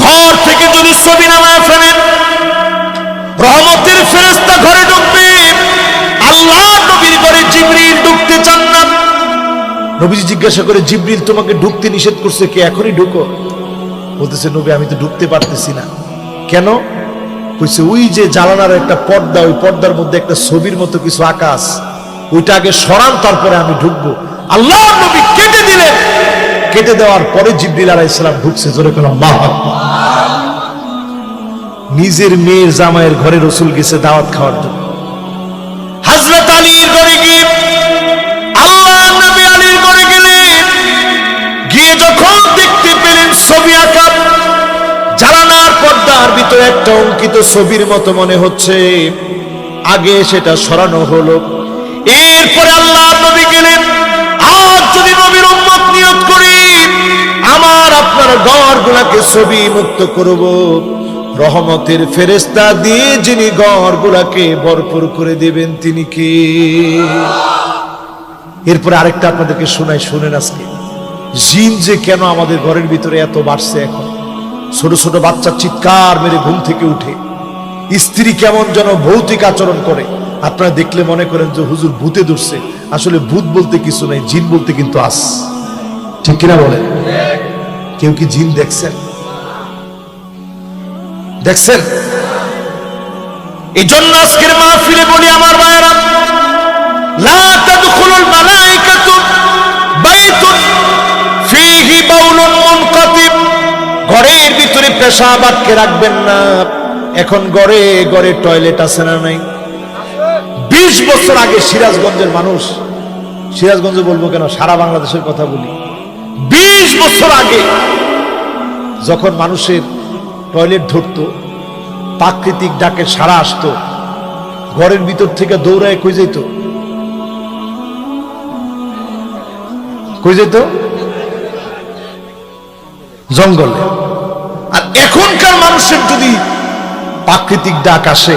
ঘর থেকে যদি ছবি নামায় ফেলেন, রহমতের ফেরেশতা ঘরে ঢুকবে। আল্লাহ নবীর ঘরে জিবরিল ঢুকতে চান না। নবীজি জিজ্ঞাসা করে, জিবরিল তোমাকে ঢুকতে নিষেধ করছে কে? এখনই ঢুকো। বলতেছে, নবী আমি তো ঢুকতে পারতেছি না। কেন? কইছে ওই যে জানালার একটা পর্দা, ওই পর্দার মধ্যে একটা ছবির মতো কিছু আকাশ, ওইটা আগে সরান তারপরে আমি ঢুকবো। আল্লাহ নবী কেটে দিলেন। কেটে দেওয়ার পরে জিবরিল আলাইহিস সালাম ঢুকছে। জোরে করে আল্লাহু আকবার। নিজের মেয়ের জামাইয়ের ঘরে রাসূল গেছে দাওয়াত খাওয়ার জন্য। হযরত আলীর ঘরে গিয়ে, আল্লাহ নবী আলীর ঘরে গেলেন। গিয়ে যখন দেখতে পেলেন ছবি আঁকা, জানালার পর্দার ভিতরে একটা অঙ্কিত ছবির মতো মনে হচ্ছে, আগে সেটা সরানো হলো। এরপরে আল্লাহ নবী গেলেন, আজ যদি নবীর উম্মত নিয়ত করি আমার আপনার ঘরগুলোকে ছবি মুক্ত করব, রহমতের ফেরেশতা দিয়ে যিনি ঘরগুলোকে ভরপুর করে দিবেন তিনি কে? এরপরে আরেকটা আপনাদেরকে শোনাই, শুনেন আজকে। জিন যে কেন আমাদের ঘরের ভিতরে এত বাড়ছে এখন। ছোট ছোট বাচ্চা চিৎকার মেরে ঘুম থেকে উঠে, স্ত্রী কেমন যেন ভৌতিক আচরণ করে। আপনারা দেখলে মনে করেন যে হুজুর ভূতে ধরছে। আসলে ভূত বলতে কিছু নাই, জিন বলতে কিন্তু আস। ঠিক কিনা বলেন? কেউ কি জিন দেখছেন? দেখছেন? এই জন্য আজকের মাহফিলে বলি আমার ভাইয়েরা, লা তাদখুলুল মালাইকাতু বাইতুন ফীহি বাউলুন মুনকাতিব, ঘরের ভিতরে পেশাব আটকে রাখবেন না। এখন ঘরে ঘরে টয়লেট আছে না নাই? 20 বছর আগে সিরাজগঞ্জের মানুষ, সিরাজগঞ্জে বলবো কেন, সারা বাংলাদেশের কথা বলি, 20 বছর আগে যখন মানুষের টয়লেট ধরতো, প্রাকৃতিক ডাকে সারা আসতো, ঘরের ভিতর থেকে দৌড়ায় কই যেত? কই যেত? জঙ্গলে। আর এখনকার মানুষের যদি প্রাকৃতিক ডাক আসে,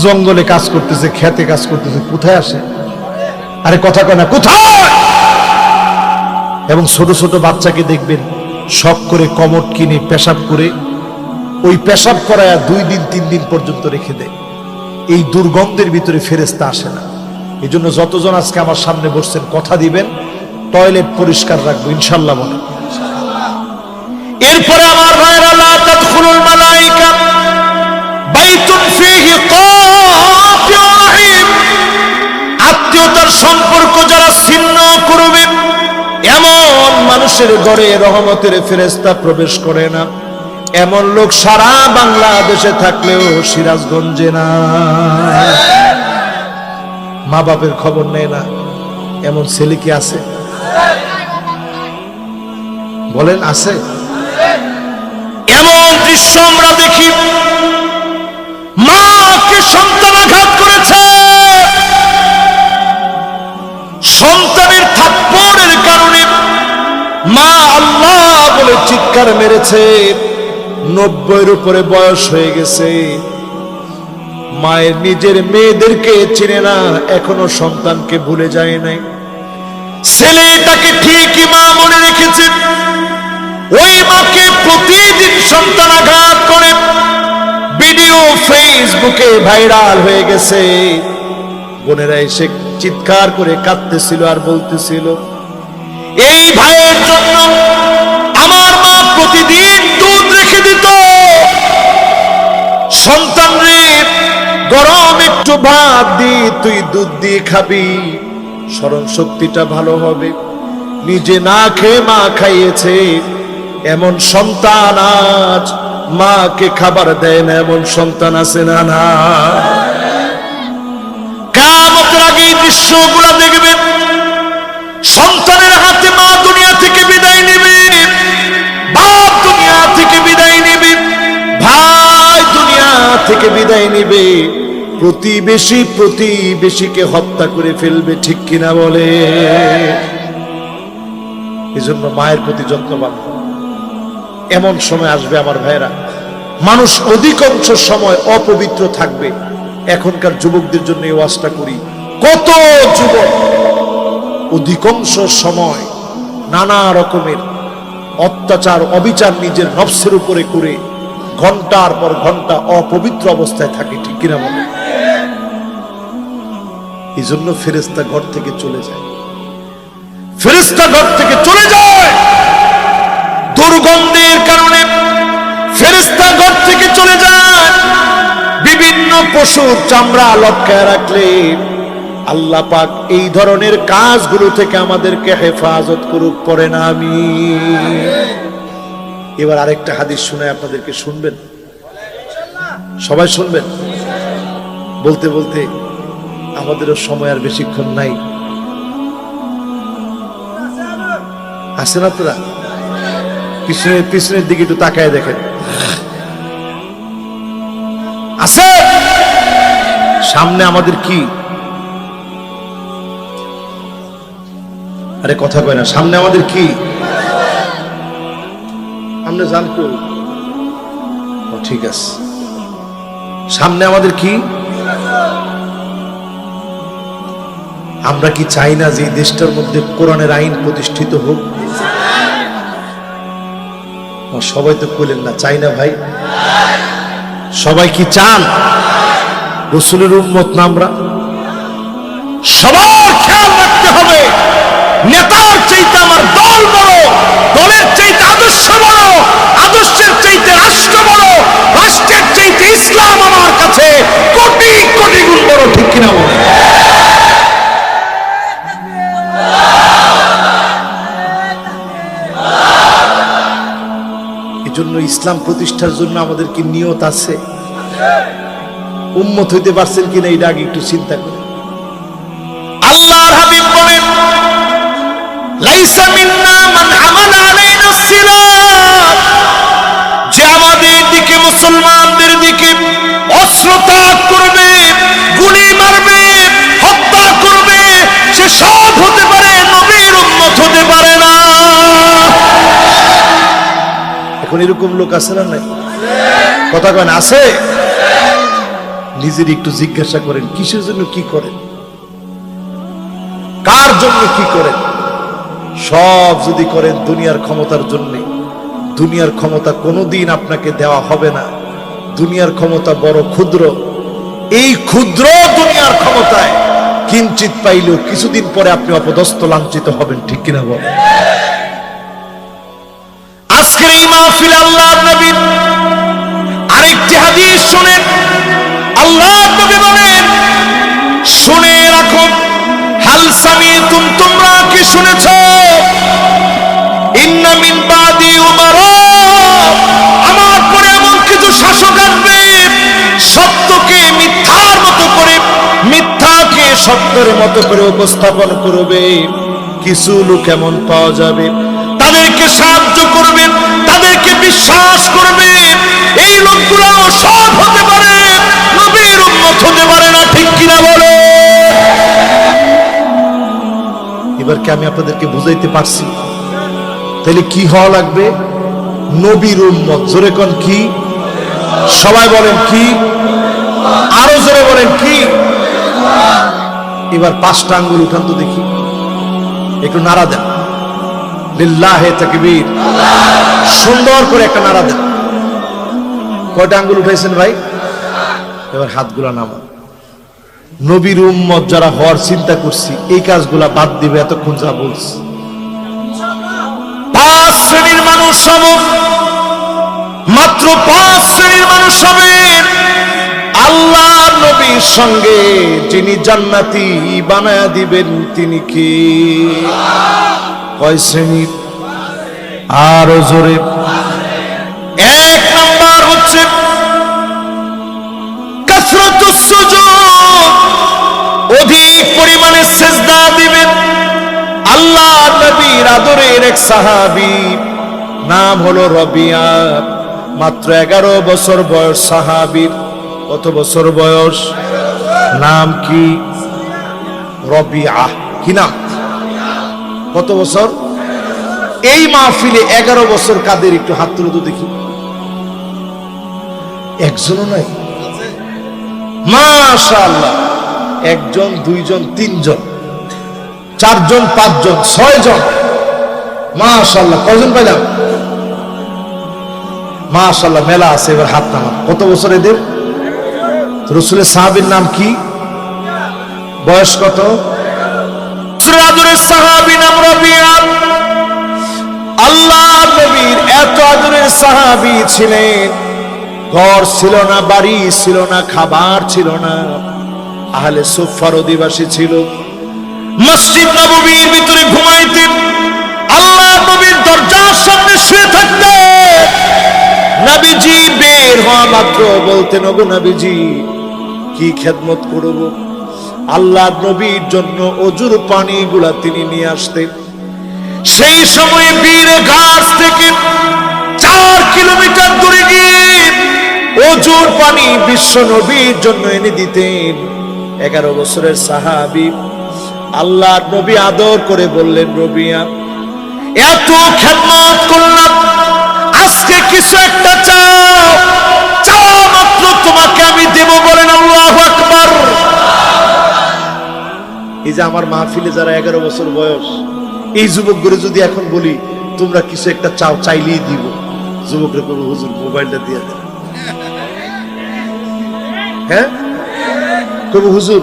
জঙ্গলে কাজ করতেছে, খেতে কাজ করতেছে, কোথায় আসে? আরে কথা কয় না, কোথায়? এবং ছোট ছোট বাচ্চাকে দেখবেন শখ করে কমট কিনে পেশাব করে ওই পেশাব করায় 2 দিন 3 দিন পর্যন্ত রেখে দেয়। এই দুর্গন্ধের ভিতরে ফেরেশতা আসে না। এই জন্য যতজন আজকে আমার সামনে বসছেন কথা দিবেন টয়লেট পরিষ্কার রাখবো ইনশাল্লাহ বলে। এরপরে আমার ভাইরা, লা তাদখুলুল মালায়েকা বাইতুন ফীহি কাতিউ রাহিম, আত্মীয়তার সম্পর্ক যারা ছিন্ন করবে এমন মানুষের ঘরে রহমতের ফেরেশতা প্রবেশ করে না। এমন লোক সারা বাংলাদেশে থাকলেও সিরাজগঞ্জে না। মা বাপের খবর নেয় না, এমন ছেলে কি আছে? বলেন আছে? এমন দৃশ্য আমরা দেখি, মাকে সন্তান আঘাত করেছে, সন্তানের থাপ্পড়ের কারণে মা আল্লাহ বলে চিৎকার মেরেছে। 90-এর উপরে বয়স হয়ে গেছে, মায়ের নিজের মেয়েদেরকে চিনে না, এখনো সন্তানকে ভুলে যায় নাই। ছেলেটাকে ঠিকই মা মনে রেখেছে, ওই মাকে প্রতিদিন সন্তান আঘাত করে। ভিডিও ফেসবুকে ভাইরাল হয়ে গেছে। বোনেরা এসে চিৎকার করে কাঁদতেছিল আর বলতেছিল, এই ভাইয়ের জন্য আমার মা প্রতিদিন দুধ রেখে দিত। সন্তান রে, গরম একটু ভাত দি, তুই দুধ দিয়ে খাবি, স্মরণ শক্তিটা ভালো হবে। নিজে না খেয়ে মা খাইয়েছে, এমন সন্তান আজ মাকে খাবার দেয় না, এমন সন্তান আছে না? না, কিয়ামতের আগে এই দৃশ্যগুলো দেখবেন। সন্তানের হাতে মা দুনিয়া থেকে বিদায় নেবে, বাপ দুনিয়া থেকে বিদায় নেবে, ভাই দুনিয়া থেকে বিদায় নেবে, প্রতিবেশীকে হত্যা করে ফেলবে, ঠিক কিনা বলে? এজন্য মায়ের প্রতি যত্নবান হন। এমন সময় আসবে আমার ভাইরা, মানুষ অধিকাংশ সময় অপবিত্র থাকবে। এখনকার যুবকদের জন্য এই ওয়াজটা করি। কত যুবক অধিকাংশ সময় নানা রকমের অত্যাচার অবিচার নিজের নফসের উপরে করে ঘন্টার পর ঘন্টা অপবিত্র অবস্থায় থাকে, ঠিক কিনা বলে? এই জন্য ফেরেশতা ঘর থেকে চলে যায়, ফেরেশতা ঘর থেকে চলে যায় দুর্গন্ধের কারণে। ফেরেশতা ঘর থেকে চলে যায়। বিভিন্ন পশুর চামড়া লটকায় রাখলে আল্লাহ পাক এই ধরনের কাজগুলো থেকে আমাদেরকে হেফাজত করুক, পড়ে না আমি। এবার আরেকটা হাদিস শুনে আপনাদেরকে, শুনবেন? সবাই শুনবেন? বলতে বলতে আমাদেরও সময় আর বেশিক্ষণ নাই। আসেন আপনারা? পিছনের দিকে একটু তাকায় দেখেন, আছে? সামনে আমাদের কি? আরে কথা কয় না, সামনে আমাদের কি? আমরা জানতো, ঠিক আছে, সামনে আমাদের কি? আমরা কি চাই না যে এই দেশটার মধ্যে কোরআনের আইন প্রতিষ্ঠিত হোক? সবাই তো বলেন না, চাই না ভাই? সবাই কি চান? রাসূলের উম্মত না আমরা? সবার খেয়াল রাখতে হবে, নেতার চাইতে আমার দল বড়, দলের চাইতে আদর্শ বড়, আদর্শের চাইতে রাষ্ট্র বড়, রাষ্ট্রের চাইতে ইসলাম আমার কাছে কোটি কোটি গুণ বড়, ঠিক কিনা বলে? জন্য ইসলাম প্রতিষ্ঠার জন্য আমাদের কি নিয়ত আছে? উম্মত হইতে পারছেন কিনা এটা আগে একটু চিন্তা করেন। আল্লাহর হাবিব বলেন, লাইসা মিন্না মান আমালা আলাইনা সিরাত, যে আমাদের দিকে, মুসলমানদের দিকে অস্ত্র তাক করবে, গুলি মারবে, হত্যা করবে, সে সব হতে পারে, নবীর উম্মত হতে পারে না। এখন এরকম লোক আছে না? নাই? কথা কেন আছে? নিজের একটু জিজ্ঞাসা করেন, কিসের জন্য কি করেন, কার জন্য কি করেন? সব যদি করেন দুনিয়ার ক্ষমতার জন্য, দুনিয়ার ক্ষমতা কোনোদিন আপনাকে দেওয়া হবে না। দুনিয়ার ক্ষমতা বড় ক্ষুদ্র। এই ক্ষুদ্র দুনিয়ার ক্ষমতায় কিঞ্চিত পাইলেও কিছুদিন পরে আপনি অপদস্থ লাঞ্ছিত হবেন, ঠিক কিনা বল? আজকের এই মাহফিলে আল্লাহর নবীর আরেকটি হাদিস শুনেন। আল্লাহর নবী বলেন, শুনে রাখো, হাল সামিতুম, তোমরা কি শুনেছো? ইন্না মিন বাদি উমারা, আমার পরে এমন কিছু শাসক আসবে, সত্যকে মিথ্যার মতো করে, মিথ্যাকে সত্যের মতো করে উপস্থাপন করবে। কিছু লোক এমন পাওয়া যাবে, তাদেরকে সাহায্য করবে, তাদেরকে বিশ্বাস করবে। এই লোকগুলো সব হতে পারে, নবীর উম্মত হতে পারে না, ঠিক কিনা বলো? এবার কি আমি আপনাদেরকে বুঝাইতে পারছি? তাহলে কি হওয়া লাগবে? নবীর উম্মত। জোরে কোন কি? সবাই বলেন কি? আরো জোরে বলেন কি? এবার 5টা আঙ্গুল উঠান তো দেখি, একটু নাড়া দেন। লিল্লাহে তাকবীর, সুন্দর করে একটা নাড়া দেন। কয়টা আঙ্গুল উঠাইছেন ভাই? এবার হাতগুলা নামান। নবীর উম্মত যারা হওয়ার চিন্তা করছি, এই কাজগুলা বাদ দিবে। এতক্ষণ যা বলছি, 5 শ্রেণীর মানুষ হব, মাত্র 5 শ্রেণীর মানুষ হবে আল্লাহ নবীর সঙ্গে, যিনি জান্নাতি বানায়া দিবেন। তিনি কি? কয় শ্রেণীর? আরো জোরে। 1 নাম্বার হচ্ছে কাসরাতুস সুজুদ, অধিক পরিমাণে সিজদা দিবেন। আল্লাহ নবীর আদরের এক সাহাবী, নাম হলো রবিয়া, মাত্র 11 বছর বয়স সাহাবীর। কত বছর বয়স? নাম কি? রবিয়া। কি নাম? কত বছর? এই মাহফিলে 11 বছর কাদের? একটু হাত তুলে তো দেখি। একজনও নাই? মাশাআল্লাহ। 1 জন, 2 জন, 3 জন, 4 জন, 5 জন, 6 জন। মাশাআল্লাহ। কয়জন পাইলাম? মাশাআল্লাহ, মেলা আছে। এবার হাত নামান। কত বছর এদের? রাসূলের সাহাবীর নাম কি? বয়স কত? আদরের সাহাবী নাম রবিয়া। আল্লাহ নবীর এত আদরের সাহাবী ছিলেন, ঘর ছিল না, বাড়ি ছিল না, খাবার ছিল না। আহলে সুফার অধিবাসী ছিল। মসজিদ নববীর ভিতরে ঘুমাইতেন। আল্লাহ নবীর দরজার সামনে শুয়ে থাকতেন। নবীজি বের হওয়া মাত্র বলতেন, ওগো নবীজি, কি খেদমত করব? আল্লাহ নবীর জন্য অজুর পানিগুলা তিনি নিয়ে আসতেন। সেই সময় বীর গাছ থেকে 4 কিলোমিটার দূরে গিয়ে অজুর পানি বিশ্ব নবীর জন্য এনে দিতেন। 11 বছরের সাহাবী। আল্লাহ নবী আদর করে বললেন, রবিয়া, এত খেদমত করলাম, আজকে কিছু একটা চাও, চাওয়া মাত্র তোমাকে আমি দেব। বলেন আল্লাহু আকবার। এই যে আমার মাহফিলে যারা 11 বছর বয়স, এই যুবকগুলো যদি এখন বলি তোমরা কিছু একটা চাও, চাইলেই দিব, যুবকরা বলবো, হুজুর মোবাইলটা দিয়ে দেন। হ্যাঁ, কবি হুজুর,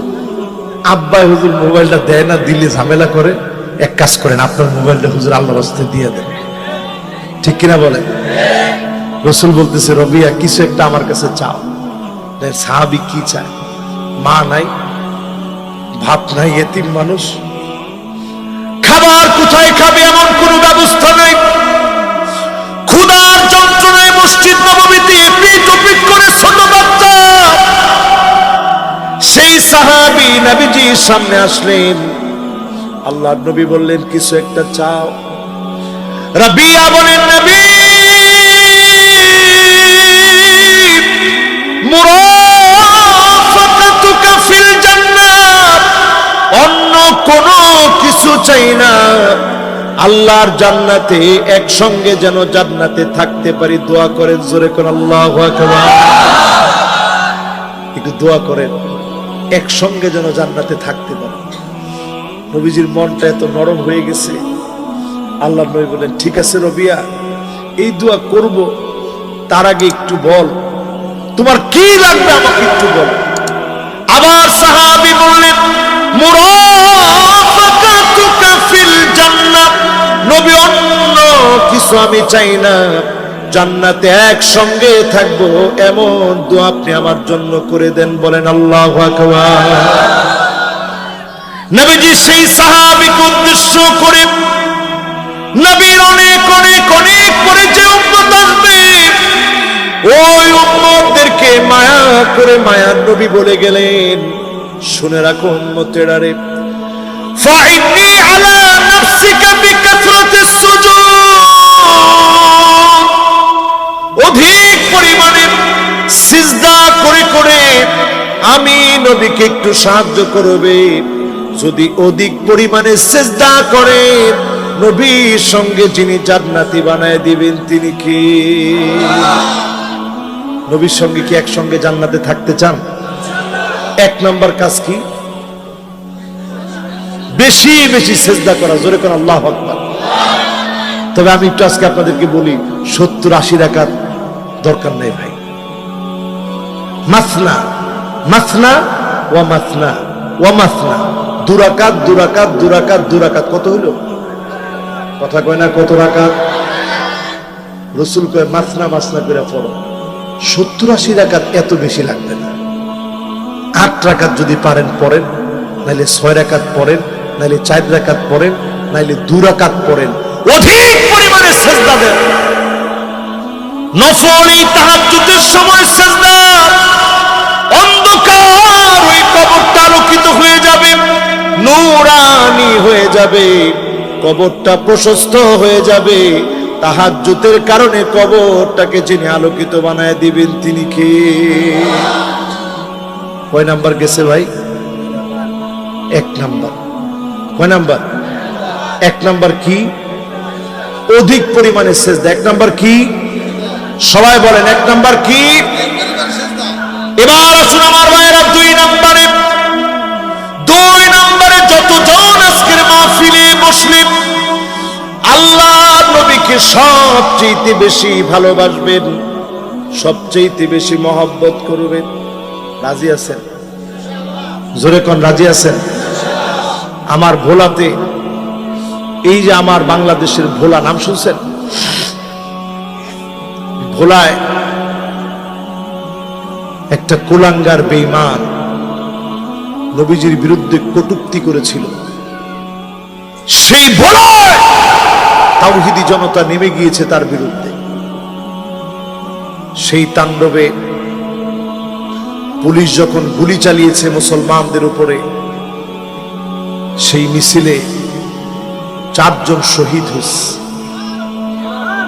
আব্বাই হুজুর মোবাইলটা দেয় না, দিলে ঝামেলা করে। এক কাজ করেন, আপনার মোবাইলটা হুজুর আল্লাহর রাস্তায় দিয়ে দেন। ঠিক কিনা বলেন? রাসূল বলতেছে, রবিয়া, কিছু একটা আমার কাছে চাও। সাহাবী কি চায়? মা নাই, ভাত নাই, এতিম মানুষ, খাবার কোথায় খাবে এমন কোন ব্যবস্থা নাই। ক্ষুধার যন্ত্রণায় মসজিদ নববীতে পিট পিট করে ছোট বাচ্চা। সেই সাহাবী নবীজির সামনে আসলেন। আল্লাহর নবী বললেন, কিছু একটা চাও। রবিয়া বলেন, নবী, মুরাফাকাতুকা ফিল জান্নাত, অন্য কোনো কিছু চাই না, আল্লাহর জান্নাতে একসঙ্গে যেন জান্নাতে থাকতে পারি। দোয়া করেন, জোরে করে আল্লাহু আকবার। একটু দোয়া করেন, একসঙ্গে যেন জান্নাতে থাকতে পারি। নবীজির মনটা এত নরম হয়ে গেছে, আল্লাহ নবী বলেন, ঠিক আছে রবিয়া, এই দোয়া করব, তার আগে একটু বল তোমার কি লাগবে, আমাকে একটু বল। আবার সাহাবী বললেন, মুরাফাকাতুকা ফিল জান্নাহ, নবী অন্য কিছু আমি চাই না, জান্নাতে একসঙ্গে থাকবো এমন দোয়া আপনি আমার জন্য করে দেন। বলেন আল্লাহু আকবার। নবীজি সেই সাহাবীকে উদ্দেশ্য করে, নবীর অনেক অনেক অনেক পরে যে উম্মত আসবে, ওই উম্মতদেরকে মায়া করে মায়ার নবী বলে গেলেন, শুনে রাখো উম্মতেরা রে, ফাইন্নী আলা নাফসিকা বিকাসরাতিস সুজুদ, অধিক পরিমাণে সিজদা করে করে আমি নবীকে একটু সাহায্য করবে। যদি অধিক পরিমাণে সিজদা করে, নবীর সঙ্গে যিনি জান্নাতি বানায় দিবেন তিনি কি? নবীর সঙ্গে কি একসঙ্গে জান্নাতে থাকতে চান? এক নাম্বার কাজ কি? বেশি বেশি সিজদা করা। জোরে করে আল্লাহু আকবার। তবে আমি একটু আজকে আপনাদেরকে বলি, 70-80 রাকাত দরকার নেই ভাই। মাসনা মাসনা ওয়া মাসনা ওয়া মাসনা, 2 রাকাত 2 রাকাত 2 রাকাত 2 রাকাত, কত হলো? কথা কয় না কত রাকাত? রাসূল কয় মাসনা মাসনা করে পড়ো। 70-80 রাকাত এত বেশি লাগবে না। 8 রাকাত যদি পারেন পড়েন, নাইলে 6 রাকাত পড়েন, নাইলে 4 রাকাত পড়েন, নাইলে 2 রাকাত পড়েন। অধিক পরিমাণে সিজদা দেন। নফলি তাহাজ্জুদের সময় সিজদা, অন্ধকার ওই কবরটা আলোকিত হয়ে যাবে, নূরানি হয়ে যাবে, কবরটা প্রশস্ত হয়ে যাবে। তাহাজ্জুদের কারণে কবরটাকে যিনি আলোকিত বানায় দিবেন তিনি কে? কয় নাম্বার গেছে ভাই? 1 নাম্বার। কয় নাম্বার? 1 নাম্বার কি? অধিক পরিমাণে সিজদা। 1 নাম্বার কি? সবাই বলেন 1 নাম্বার কি? এবার আসুন আমার ভাইয়েরা 2 নাম্বারে। 2 নাম্বারে যতজন আজকের মাহফিলে বসলেন, আল্লাহ নবীকে সবচেয়ে বেশি ভালোবাসবেন, সবচেয়ে বেশি মহব্বত করবেন। রাজি আছেন? জোরে কোন রাজি আছেন? আমার ভোলাতে, এই যে আমার বাংলাদেশের ভোলা, নাম শুনছেন? ভোলায় একটা কুলাঙ্গার বেঈমান নবীজির বিরুদ্ধে কটূক্তি করেছিল। সেই ভোলায় তাওহীদি জনতা নেমে গিয়েছে তার বিরুদ্ধে। সেই তাণ্ডবে পুলিশ যখন গুলি চালিয়েছে মুসলমানদের উপরে, সেই মিছিলে 4 জন শহীদ হয়েছে।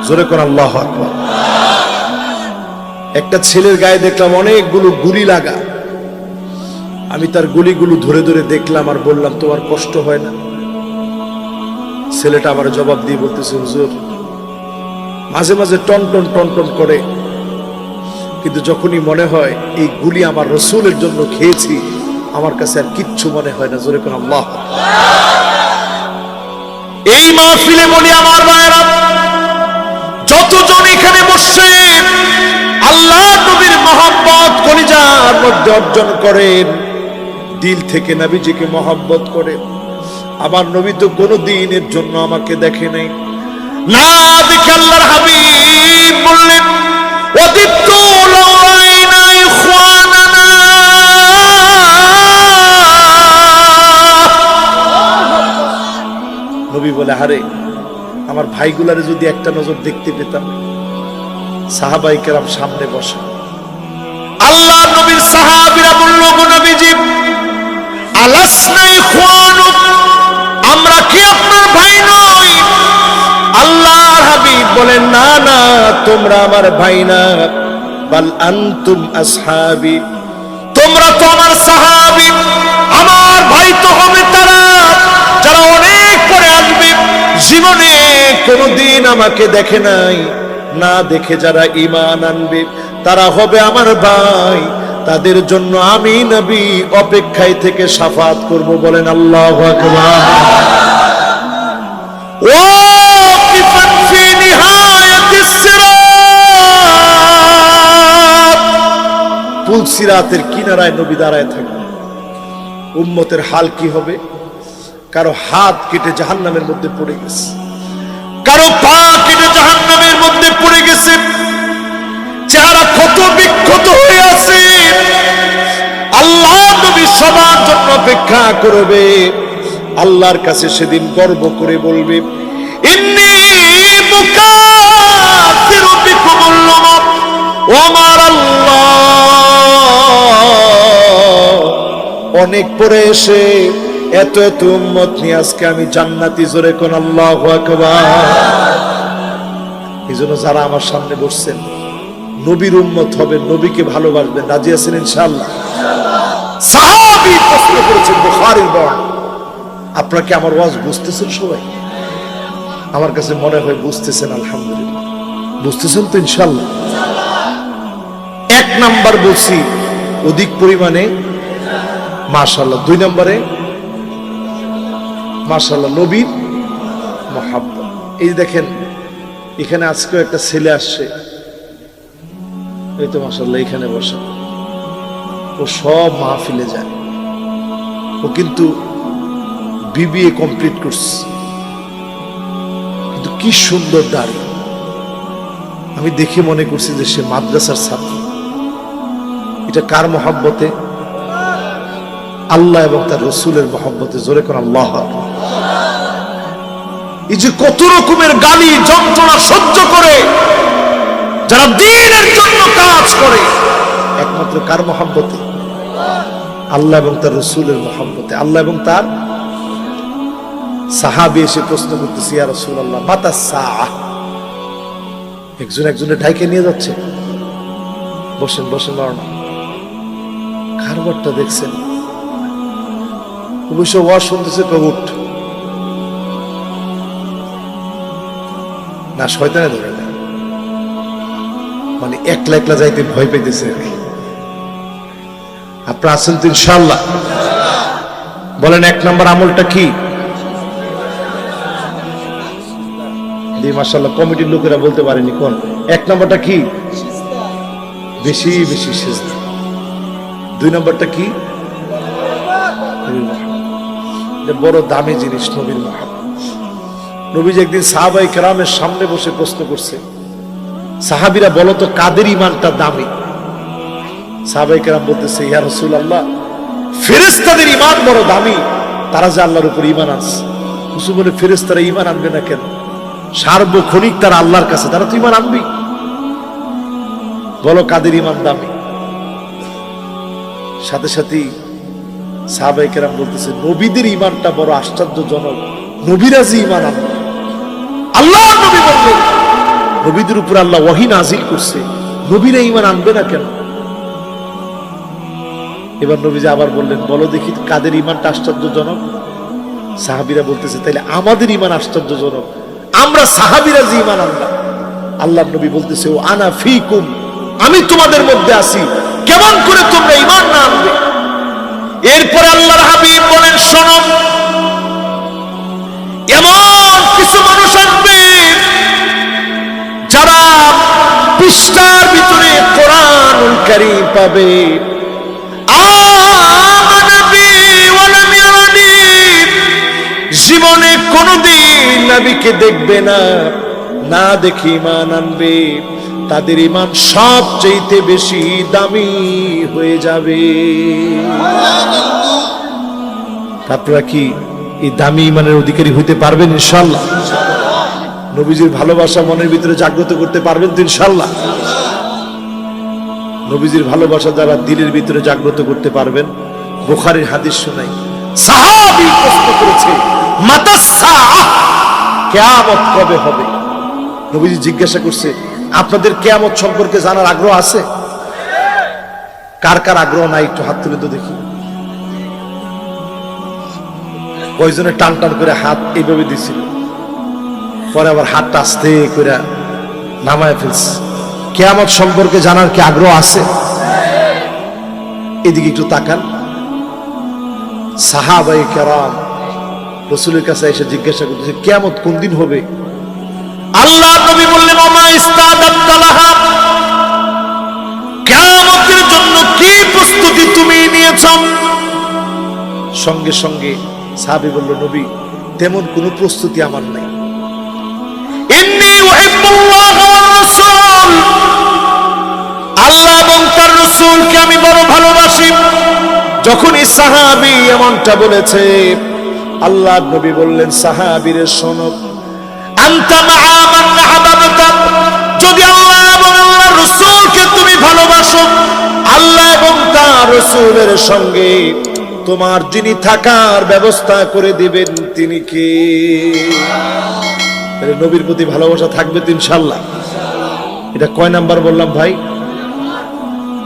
জোরে কোন আল্লাহু আকবার। একটা ছেলের গায়ে দেখলাম অনেকগুলো গুলি লাগা। আমি তার গুলিগুলো ধরে ধরে দেখলাম আর বললাম, তোমার কষ্ট হয় না? ছেলেটা আমার জবাব দিয়ে বলতেছে, হুজুর মাঝে মাঝে টন টন টন টন করে, কিন্তু যখনই মনে হয় এই গুলি আমার রাসূলের জন্য খেয়েছি, আমার কাছে আর কিচ্ছু মনে হয় না। জোরে কোন আল্লাহ। এই মাহফিলে বলি আমার ভাইরা, যতজন এখানে বসে আল্লাহ নবীর মহব্বত কলিজার মধ্যে অর্জন করেন, দিল থেকে নবীজিকে মহব্বত করেন। আমার নবী তো কোনো দিনের জন্য আমাকে দেখে নাই, না দেখে আল্লাহর হাবিব বললেন, ওয়াদিতু লাউ রাআইনা ইখওয়ানানা, নবী বলে, আরে আমার ভাইগুলারে যদি একটা নজর দেখতে পেতাম। সাহাবায়ে কেরাম সামনে বসা, আল্লাহ নবীর সাহাবীরা বলল, গো নবীজি, আলাসনা ইখওয়ানুক, আমরা কি আপনার ভাই নই? আল্লাহর হাবিব বলেন, না না, তোমরা আমার ভাই না, বাল আনতুম আসহাবি, তোমরা তো আমার সাহাবী। আমার ভাই তো হবে তারা যারা অনেক পরে আসবে, জীবনে কোনোদিন আমাকে দেখে নাই, না দেখে যারা ঈমান আনবে তারা হবে আমার ভাই। তাদের জন্য আমি নবী অপেক্ষায় থেকে শাফাত করব। বলেন আল্লাহু আকবার। ও সিরাতের কিনারায় নবী দাঁড়ায় থাকবে, উম্মতের হাল কি হবে? কারো হাত কেটে জাহান্নামের মধ্যে পড়ে গেছে, কারো পা কেটে জাহান্নামের মধ্যে পড়ে গেছে, চেহারা ক্ষত বিক্ষত হয়ে আছে। আল্লাহ নবী সবার জন্য অপেক্ষা করবে। আল্লাহর কাছে সেদিন গর্ব করে বলবে, ইন্নী মুকাফিরু বিকুমুল উমাম, ও আমার আল্লাহ, অনেক পরে এসে এত এত উম্মত নিয়ে আজকে আমি জান্নাতি। জোরে কোন আল্লাহু আকবার। এই জন্য যারা আমার সামনে বসছেন নবীর উম্মত হবেন, নবীকে ভালোবাসবেন, রাজি আছেন ইনশাআল্লাহ? সাহাবী প্রশ্ন করেছেন, বুখারীর বর্ণনা। আপনারা কি আমার ওয়াজ বুঝতেছেন সবাই? আমার কাছে মনে হয় বুঝতেছেন, আলহামদুলিল্লাহ। বুঝতেছেন তো ইনশাআল্লাহ? এক নাম্বার বলছি অধিক পরিমাণে মাশাআল্লাহ, দুই নম্বরে মাশাআল্লাহ নবীর মুহাব্বত। এই দেখেন এখানে আজকেও একটা ছেলে আসছে, এই তো মাশাআল্লাহ এখানে বসে, ও সব মাহফিলে যায়, ও কিন্তু বিবিএ কমপ্লিট করছে, কিন্তু কি সুন্দর দাড়ি। আমি দেখে মনে করছি যে সে মাদ্রাসার ছাত্র। এটা কার মহব্বতে? আল্লাহ এবং তার রসুলের মহব্বতে। জোরে কোন আল্লাহ। এই যে কত রকমের গালি যন্ত্রণা সহ্য করে যারা দ্বীনের জন্য কাজ করে, একমাত্র কার মহব্বতে? আল্লাহ এবং তার রসুলের মহব্বতে। আল্লাহ এবং তার সাহাবী এসে প্রশ্ন করতেছে, ইয়া রাসূলুল্লাহ মাতা সাআহ। একজন একজনের ঢাইকে নিয়ে যাচ্ছে, বসেন বসেন, না খারবারটা দেখছেন? অবশ্য ওয়াজ শুনতেছে, কবুট না শয়তানে ধরে না, মানে একলা একলা যাইতে ভয় পাইতেছে আর কি। আপনারা আছেন তো ইনশাআল্লাহ? বলেন এক নাম্বার আমলটা কি? মাশাআল্লাহ কমিটির লোকেরা বলতে পারেনি কোন এক নাম্বারটা কি? বেশি বেশি সিজদা। দুই নাম্বারটা কি? বড় দামি জিনিস নবীর মুহাব্বত। নবীজি একদিন সাহাবায়ে কেরামের সামনে বসে প্রশ্ন করছে, সাহাবীরা বলো তো কাদের ঈমানটা দামি? সাহাবায়ে কেরাম বলতেছে, ইয়া রাসূলুল্লাহ ফেরেশতাদের ঈমান বড় দামি, তারা যে আল্লাহর উপর ঈমান আনছে। কিছু বলে ফেরেশতারা ঈমান আনবে না কেন? সার্বক্ষণিক তারা আল্লাহর কাছে, তারা তো ঈমান আনবে। বলো কাদের ঈমান দামি? সাথে সাথে সাহাবায়ে কেরাম বলতেছে, নবীদের ঈমানটা বড় আশ্চর্যজনক। নবীরা যে ঈমান আনবে, আল্লাহর নবী বললেন নবীদের উপর আল্লাহ ওহী নাজিল করছে, নবীরা ঈমান আনবে না কেন? এবার নবীজি আবার বললেন, বলো দেখি কাদের ঈমানটা আশ্চর্যজনক? সাহাবীরা বলতেছে, তাইলে আমাদের ঈমান আশ্চর্যজনক, আমরা সাহাবীরা যে ঈমান আনলাম। আল্লাহর নবী বলতেছে, ও আনা ফীকুম, আমি তোমাদের মধ্যে আছি, কেমন করে তোমরা ঈমান না আনবে? এরপর আল্লাহর হাবিব বলেন, শোনো, এমন কিছু মানুষ আসবে যারা পৃষ্ঠার ভিতরে কোরআনুল কারীম পাবে, জীবনে কোনদিন নবীকে দেখবে না, না দেখে ঈমান আনবে, তাদের ঈমান সবচেয়ে বেশি দামি হয়ে যাবে। আপনারা কি এই দামি ঈমানের অধিকারী হইতে পারবেন ইনশাআল্লাহ? নবীজির ভালোবাসা মনের ভিতরে জাগ্রত করতে পারবেন তো ইনশাআল্লাহ? নবীজির ভালোবাসা যারা দিলের ভিতরে জাগ্রত করতে পারবেন, বুখারীর হাদিস শোনাই, সাহাবী প্রশ্ন করেছে, মাতা সাআহ, কিয়ামত কবে হবে? নবীজি জিজ্ঞাসা করছে, আপনাদের কিয়ামত সম্পর্কে জানার আগ্রহ আছে? কার কার আগ্রহ নাই একটু হাত তুলে তো দেখি। কয়জনে টান টান করে হাত এইভাবে দিছিল, পরে আবার হাতটা আস্তে করে নামায় ফেলছে। কিয়ামত সম্পর্কে জানার কি আগ্রহ আছে? এদিকে একটু তাকান। সাহাবায়ে কেরাম রাসূলের কাছে এসে জিজ্ঞাসা করতেছে, কিয়ামত কোন দিন হবে? আল্লাহর নবী বললেন, ওমা ইস্তাদাত লাহা, কিয়ামতের জন্য কি বলছো? সঙ্গে সঙ্গে সাহাবী বলল, নবী তেমন কোনো প্রস্তুতি আমার নাই। ইন্নী উহিব্বুল্লাহ ওয়া রাসূল, আল্লাহ এবং তার রাসূলকে আমি বড় ভালোবাসি। যখনই সাহাবী এমনটা বলেছে, আল্লাহর নবী বললেন, সাহাবীরে শোনো, আনতা মা'a মান আহাবাবতা, যদি আল্লাহ এবং আল্লাহর রাসূলকে তুমি ভালোবাসো, আল্লাহ এবং তার রাসূলের সঙ্গে তোমার যিনি থাকার ব্যবস্থা করে দিবেন তিনি কে? নবীর প্রতি ভালোবাসা থাকবে তো ইনশাআল্লাহ। এটা কয় নাম্বার বললাম ভাই?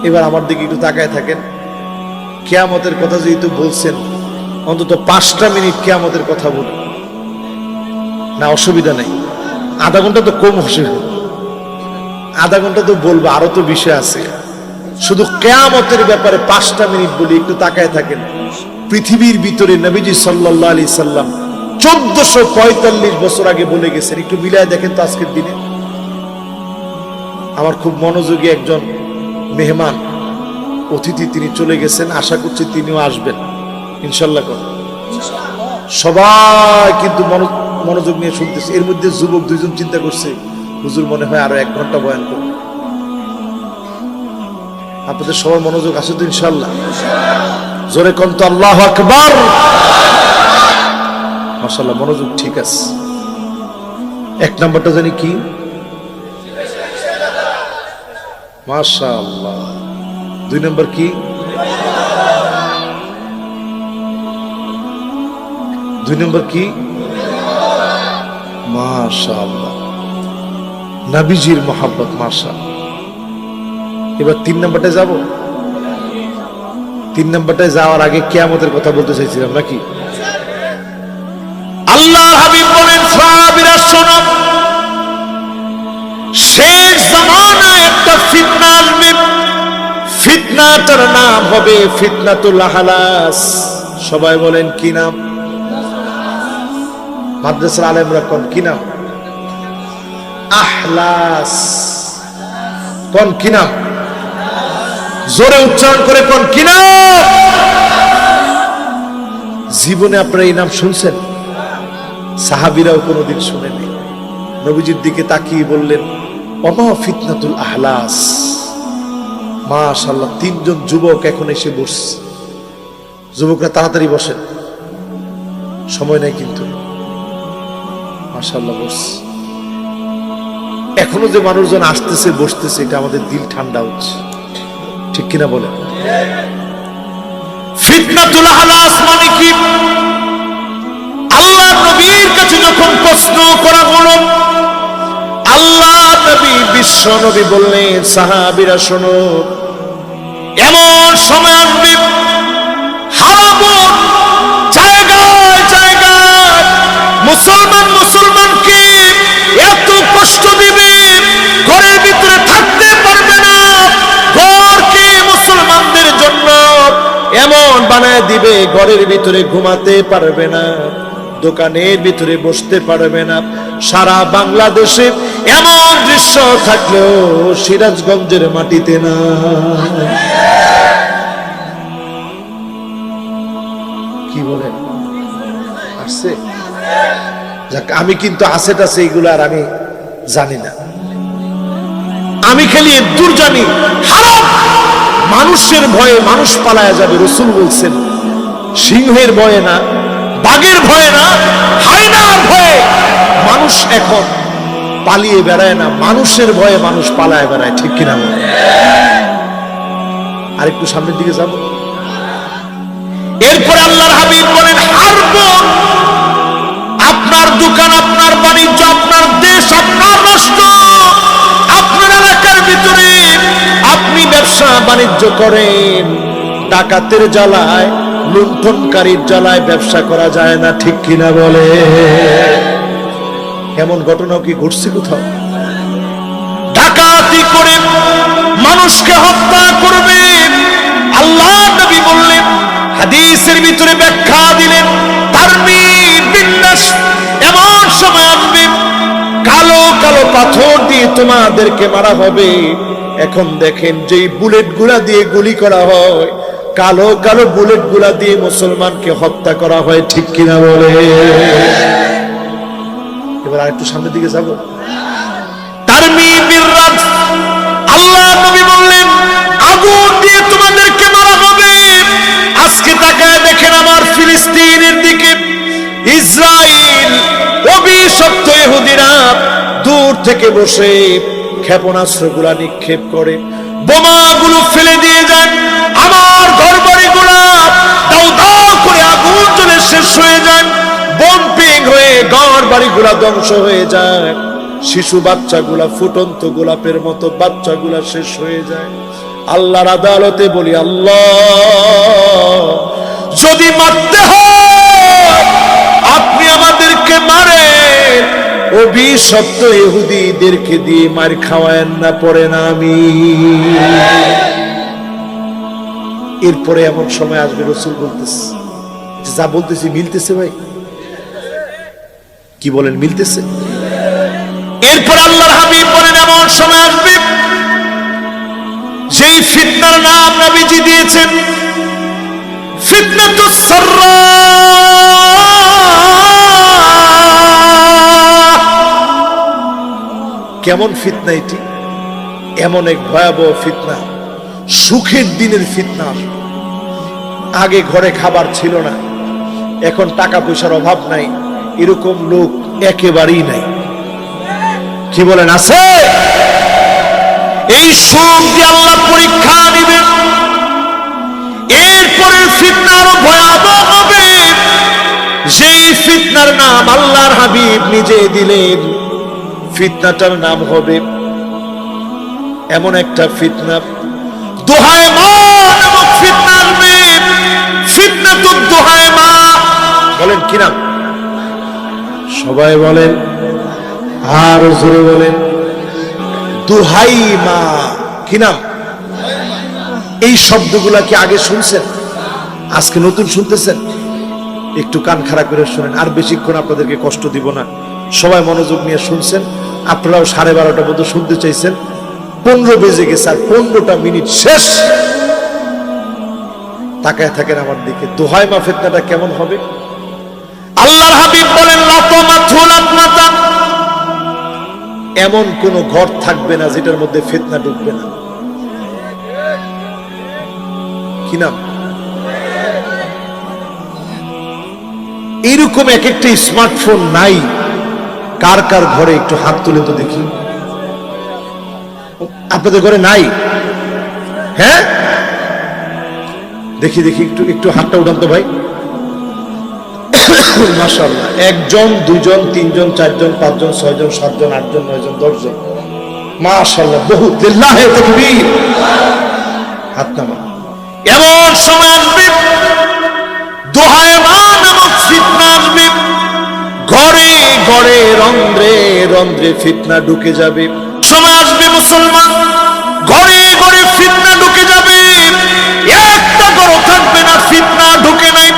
এবার আমার দিকে একটু তাকায় থাকেন। কিয়ামতের কথা যেহেতু বলছেন, অন্তত 5টা মিনিট কিয়ামতের কথা বলুন না, অসুবিধা নেই। আধা ঘন্টা তো কম, অসুবিধা, আধা ঘন্টা তো বলবো, আরো তো বিষয় আছে। শুধু কিয়ামতের ব্যাপারে 5টা মিনিট বলি, একটু তাকায় থাকেন। পৃথিবীর ভিতরে নবীজি সাল্লাল্লাহু আলাইহি সাল্লাম 1445 বছর আগে বলে গেছেন। একটু মিলায় দেখেন তো আজকের দিনে। আমার খুব মনোযোগী একজন মেহমান অতিথি, তিনি চলে গেছেন, আশা করছি তিনিও আসবেন ইনশাআল্লাহ। সবাই কিন্তু মনোযোগ নিয়ে শুনতেছে। এর মধ্যে যুবক 2জন চিন্তা করছে, হুজুর মনে হয় আরো 1 ঘন্টা বয়ান করবে। আপনাদের সবার মনোযোগ আছে তো ইনশাআল্লাহ? জোরে কোন তো আল্লাহু আকবার। মাশাআল্লাহ, মনোযোগ ঠিক আছে। 1 নাম্বারটা জানি কি? মাশাআল্লাহ। 2 নাম্বার কি? 2 নাম্বার কি? মাশাআল্লাহ, নবীজির মোহাব্বত। মাশাআল্লাহ। এবার 3 নাম্বারটায় যাব। 3 নাম্বারটায় যাওয়ার আগে কিয়ামতের কথা বলতে চাইছিলাম নাকি? আল্লাহর হাবিব বলেন, সাহাবীরা শোনো, শেষ জামানায় একটা ফিতনা আসবে। ফিতনাটার নাম হবে ফিতনাতুল আহলাস। সবাই বলেন কি নাম? মাদ্রাসার আলেমরা কোন কি নাম? আহলাস। কোন কি নাম? জোরে উচ্চারণ করে কোন কি নাম? জীবনে আপনারা এই নাম শুনছেন? সাহাবীরাও কোনোদিন শুনেনি। নবীজির দিকে তাকিয়ে বললেন, ওমা ফিতনাতুল আহলাস। মাশাআল্লাহ, 3 জন যুবক এখন এসে বসছে। যুবকরা তাড়াতাড়ি বসেন, সময় নাই কিন্তু। মাশাআল্লাহ, বসছে। এখনো যে মানুষজন আসতেছে বসতেছে, এটা আমাদের দিল ঠান্ডা হচ্ছে, ঠিক কিনা বলেন? ফিতনাতুল আহলাস মানে কি? আল্লাহ নবীর কাছে যখন প্রশ্ন করা হলো, আল্লাহ নবী বিশ্ব নবী বললেন, সাহাবীরা শোনো, এমন সময় আসবে হারামুন জায়গায় জায়গায় মুসলমানকে এত কষ্ট দিবে, ঘরের ভিতরে থাকতে পারবে না। ঘরকে মুসলমানদের জন্য এমন বানায় দিবে, ঘরের ভিতরে ঘুমাতে পারবে না, দোকানের ভিতরে বসতে পারবে না। সারা বাংলাদেশে এমন দৃশ্য থাকলেও সিরাজগঞ্জের মাটিতে না। কি বলেন? আসছে? যাক, আমি কিন্তু আসেটা সেইগুলো আর আমি জানি না। আমি খালি দূর জানি, হারাম মানুষের ভয়ে মানুষ পালায়া যাবে। রাসূল বলছেন, সিংহের ভয়ে না, বাঘের ভয়ে না, হায়নার ভয়ে মানুষ এখন পালিয়ে বেড়ায় না, মানুষের ভয়ে মানুষ পালায় বেড়ায়, ঠিক কিনা? আরেকটু সামনের দিকে যাব। এরপরে আল্লাহর হাবিব বলেন, হারবুন, আপনার দোকান, আপনার বাণিজ্য, আপনার দেশ, আপনার রাষ্ট্র, আপনার এলাকার ভিতরে আপনি ব্যবসা বাণিজ্য করেন, ডাকাতের জ্বালায়, লুণ্ঠনকারীর জ্বালায় ব্যবসা করা যায় না, ঠিক কিনা বলে? এমন ঘটনাও কি ঘটছে কোথাও? ডাকাতি করে মানুষকে হত্যা করবে। আল্লাহ নবী বললেন, হাদিসের ভিতরে ব্যাখ্যা দিলেন, তারমি বিন্নাস, এমন সময় আসবে কালো কালো পাথর দিয়ে তোমাদেরকে মারা হবে। এখন দেখেন, যেই বুলেট গুলা দিয়ে গুলি করা হয়, কালো কালো বুলেট গুলা দিয়ে মুসলমানকে হত্যা করা হয়, ঠিক কিনা বলে? এবার আরেকটু সামনের দিকে যাবো। তারমিবির রাজ, আল্লাহ নবী বললেন আগুন দিয়ে তোমাদেরকে মারা হবে। আজকে তাকায় দেখেন আমার ফিলিস্তিনের দিকে, ইসরায়েল অভিশপ্ত ইহুদিরা দূর থেকে বসে ক্ষেপণাস্ত্রগুলা নিক্ষেপ করে, বোমাগুলো ফেলে দিয়ে যায়। আমার ঘরবাড়িগুলা দাউ দাউ করে আগুন জ্বলে শেষ হয়ে যায়, বম্পিং হয়ে ঘরবাড়িগুলা ধ্বংস হয়ে যায়। শিশু বাচ্চাগুলা ফুটন্ত গোলাপের মতো বাচ্চাগুলা শেষ হয়ে যায়। আল্লাহর আদালতে বলি, আল্লাহ যদি মারতে হয় আপনি আমাদেরকে মারেন, অভিশপ্ত ইহুদিদেরকে দিয়ে মার খাওয়ায়েন না, পড়ে না আমি। এরপরে এমন সময় আসবে, রাসূল বলতেছে, যা বলতেছি মিলতেছে ভাই? কি বলেন, মিলতেছে? এরপর আল্লাহর হাবিব বলেন এমন সময় আসবে যেই ফিতনার নাম নবীজি দিয়েছেন, ফিতনাতুস সাররা। কেমন ফিতনা এটি? এমন এক ভয়াবহ ফিতনা, সুখের দিনের ফিতনা। আগে ঘরে খাবার ছিল না, এখন টাকা পয়সার অভাব নাই, এরকম লোক একেবারেই নাই। কি বলেন, আছে? এই সুখ দিয়ে আল্লাহ পরীক্ষা নেবেন। এরপরে ফিতনা আরো ভয়াবহ হবে, যেই ফিতনার নাম আল্লাহর হাবিব নিজে দিলেন। ফিতনাটার নাম হবে এমন একটা ফিতনা, দোহায় মা নামক ফিতনা আসবে। ফিতনাতুদ দোহায় মা। বলেন কি নাম? সবাই বলেন, আর জোরে বলেন, দোহাই মা। কি নাম? এই শব্দগুলা কি আগে শুনছেন? আজকে নতুন শুনতেছেন? একটু কান খাড়া করে শুনেন, আর বেশিক্ষণ আপনাদেরকে কষ্ট দিব না। সবাই মনোযোগ নিয়ে শুনছেন। আপনারাও 12:30 পর্যন্ত শুনতে চাইছেন, 15 বেজে গেছে, আর 15টা মিনিট শেষ। তাকায় থাকেন আমার দিকে। দোহাই মা ফিতনাটা কেমন হবে? আল্লাহর হাবিব বলেন, এমন কোন ঘর থাকবে না যেটার মধ্যে ফিতনা ঢুকবে না। কি নাম? এরকম এক একটা স্মার্টফোন নাই। কার কার ঘরে একটু হাত তুলে তো দেখি। আপনাদের ঘরে নাই? হ্যাঁ, দেখি দেখি, একটু একটু হাতটা উঠান তো ভাই। মাশাআল্লাহ, 1 জন 2 জন 3 জন 4 জন 5 জন 6 জন 7 জন 8 জন 9 জন 10 জন, মাশাআল্লাহ, বহুত। লিল্লাহি তাকবীর। হাত নামা। এমন সময় আসবে, দোহায় মা নামক ফিতনা আসবে। ঘরে ঘরে রন্ধ্রে রন্ধ্রে ফিতনা ঢুকে যাবে। সময় আসবে মুসলমান, ঘরে ঘরে ফিতনা ঢুকে যাবে। একটা ঘর থাকবে না ফিতনা ঢুকে নাই।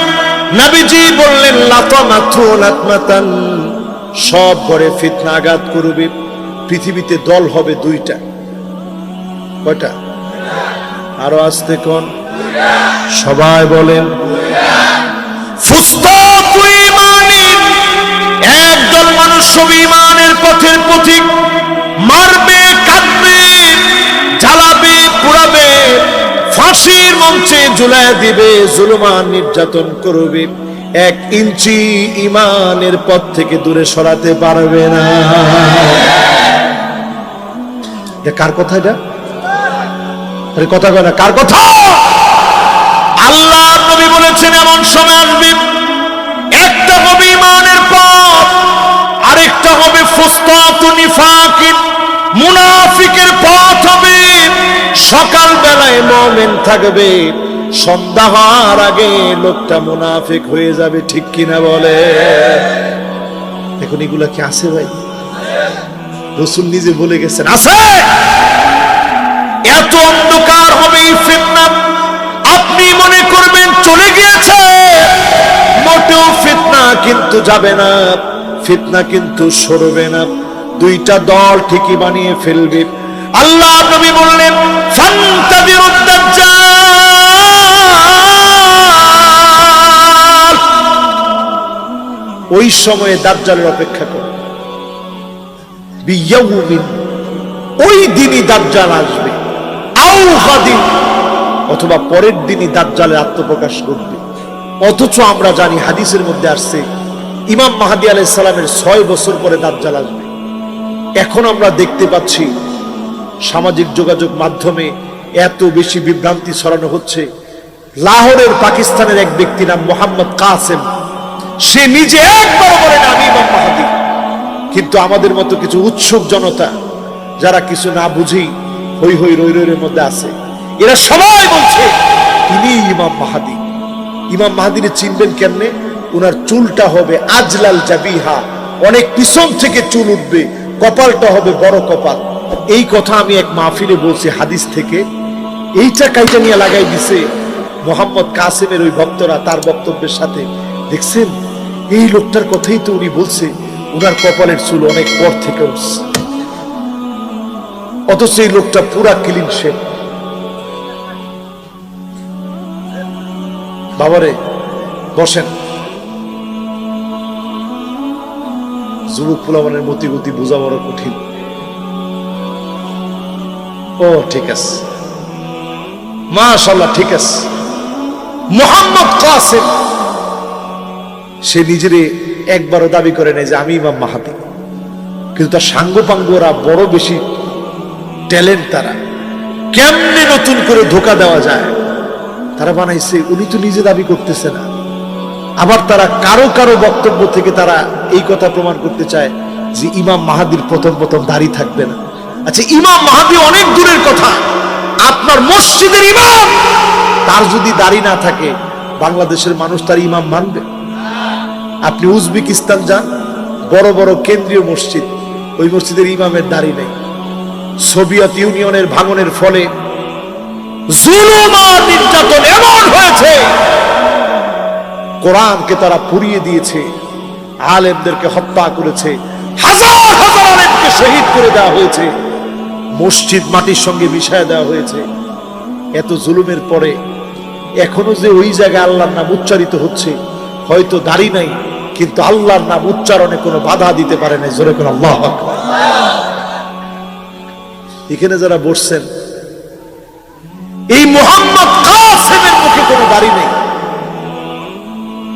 নবীজি বললেন, লাতমাতুন, সব ঘরে ফিতনা আঘাত করবে। পৃথিবীতে দল হবে 2টা। কয়টা? আরো আসতে কোন? সবাই বলেন, ফুসতাতু ঈমানিন। একদল মানুষ সব ঈমানের পথের পথিক, মারবে, কাটবে, জ্বালাবে, পোড়াবে, ফাঁসির মঞ্চে ঝুলায় দিবে, জুলুমান নির্যাতন করবে। 1 ইঞ্চি ঈমানের পথ থেকে দূরে সরাতে পারবে না। কার কথা এটা? কথা কয় না, কার কথা? আল্লাহ নবী বলেছেন এমন সময় আসবে, একটা হবে ঈমানের পথ, আরেকটা হবে ফুসতাতু নিফাকিন, মুনাফিকের পথ হবে। সকাল বেলায় মুমিন থাকবে, সন্ধ্যা হওয়ার আগে লোকটা মুনাফিক হয়ে যাবে, ঠিক কিনা বলে? এখন এগুলা কি আছে ভাই? রাসূল নিজে বলে গেছেন আছে। এত অন্ধকার হবে এই ফিতনা, আপনি মনে করবেন চলে গিয়েছে, মোটেও ফিতনা কিন্তু যাবে না, ফিতনা কিন্তু সরবে না। 2টা দল ঠিকই বানিয়ে ফেলবে। আল্লাহ নবী বললেন, ফান্তাযিরুদ দাজ্জাল। সময়ে দাজ্জালের অপেক্ষা করো। বিয়াউমিন, ওই দিনই দাজ্জাল আসবে, আও গাদিন, অথবা পরের দিনই দাজ্জালের আত্মপ্রকাশ করবে। অথচ আমরা জানি হাদিসের মধ্যে আসছে ইমাম মাহদী আলাইহিস সালামের 6 বছর পরে দাজ্জাল আসবে। এখন আমরা দেখতে পাচ্ছি সামাজিক যোগাযোগ মাধ্যমে এত বেশি বিভ্রান্তি ছড়ানো হচ্ছে। লাহোরের পাকিস্তানের এক ব্যক্তি নাম মোহাম্মদ কাসেম, সে নিজে একবার বলেন আমি ইমাম মাহদী, কিন্তু আমাদের মতো কিছু উৎসুক জনতা যারা কিছু না বুঝি হই হই রই রইয়ের মধ্যে আছে, এরা সবাই বলছে তিনি ইমাম মাহদী। ইমাম মাহদীর চিনবেন কেমনে? উনার চুলটা হবে আজলাল জাবিহা, অনেক পিছন থেকে চুল উঠবে, কপালটা হবে বড় কপাল। এই কথা আমি এক মাহফিলে বলছি হাদিস থেকে, এইটা কাইটা নিয়ে লাগাই দিছে মোহাম্মদ কাসেমের ওই ভক্তরা তার বক্তব্যের সাথে। দেখছেন, এই লোকটার কথাই তো উনি বলছে উনার কপালের চুল অনেক পর থেকে উঠছে, অথচ এই লোকটা পুরা ক্লিন শেভ। বাবারে বসেন, যুবক ফুলামানের মতিগতি বোঝা বড় কঠিন। ও ঠিক আছে, মাশাআল্লাহ ঠিক আছে। মোহাম্মদ কাসেম সে নিজেরে একবারও দাবি করে নাই যে আমি ইমাম মাহদী, কিন্তু তার সাঙ্গপাঙ্গরা বড় বেশি ট্যালেন্ট। তারা কেমনে নতুন করে ধোকা দেওয়া যায় তারা বানাইছে। উনি তো নিজে দাবি করতেছে না, আবার তারা কারো কারো বক্তব্য থেকে তারা এই কথা প্রমাণ করতে চায় যে ইমাম মাহদীর প্রথম প্রথম দাড়ি থাকবে না। আচ্ছা, ইমাম মাহদী অনেক দূরের কথা, আপনার মসজিদের ইমাম তার যদি দাড়ি না থাকে বাংলাদেশের মানুষ তার ইমাম মানবে? আপনি উজবেকিস্তান যান, বড় বড় কেন্দ্রীয় মসজিদ, ওই মসজিদের ইমামের দাড়ি নেই। সোভিয়েত ইউনিয়নের ভাঙনের ফলে জুলুম আর নির্যাতন এমন হয়েছে, কোরআনকে তারা পুড়িয়ে দিয়েছে, আলেমদেরকে হত্যা করেছে, হাজার হাজার আলেমকে শহীদ করে দেওয়া হয়েছে, মসজিদ মাটির সঙ্গে মিশিয়ে দেওয়া হয়েছে। এত জুলুমের পরে এখনো যে ওই জায়গায় আল্লাহর নাম উচ্চারিত হচ্ছে, হয়তো দাড়ি নাই কিন্তু আল্লাহর নাম উচ্চারণে কোনো বাধা দিতে পারে না। জোরে করে আল্লাহু আকবার। এখানে যারা বসছেন, এই মুহাম্মদ কাসেমের মুখে কোনো দাড়ি নেই,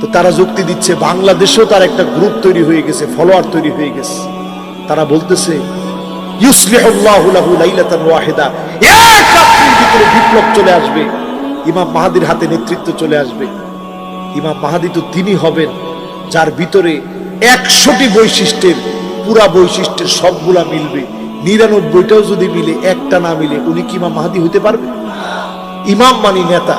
তো তারা যুক্তি দিচ্ছে বাংলাদেশেও তার একটা গ্রুপ তৈরি হয়ে গেছে, ফলোয়ার তৈরি হয়ে গেছে। তারা বলতেছে ইউসলিহুল্লাহু লাহু লাইলাতান ওয়াহিদা, এক রাত্রির ভিতরে বিপ্লব চলে আসবে, ইমাম মাহদীর হাতে নেতৃত্ব চলে আসবে। ইমাম মাহদী তো তিনি হবেন যার ভিতরে 100টি বৈশিষ্ট্যের পুরা বৈশিষ্ট্যের সবগুলা মিলবে, 99টাও যদি মিলে একটা না মিলে উনি কি ইমাম মাহদী হতে পারবে? ইমাম মানি নেতা,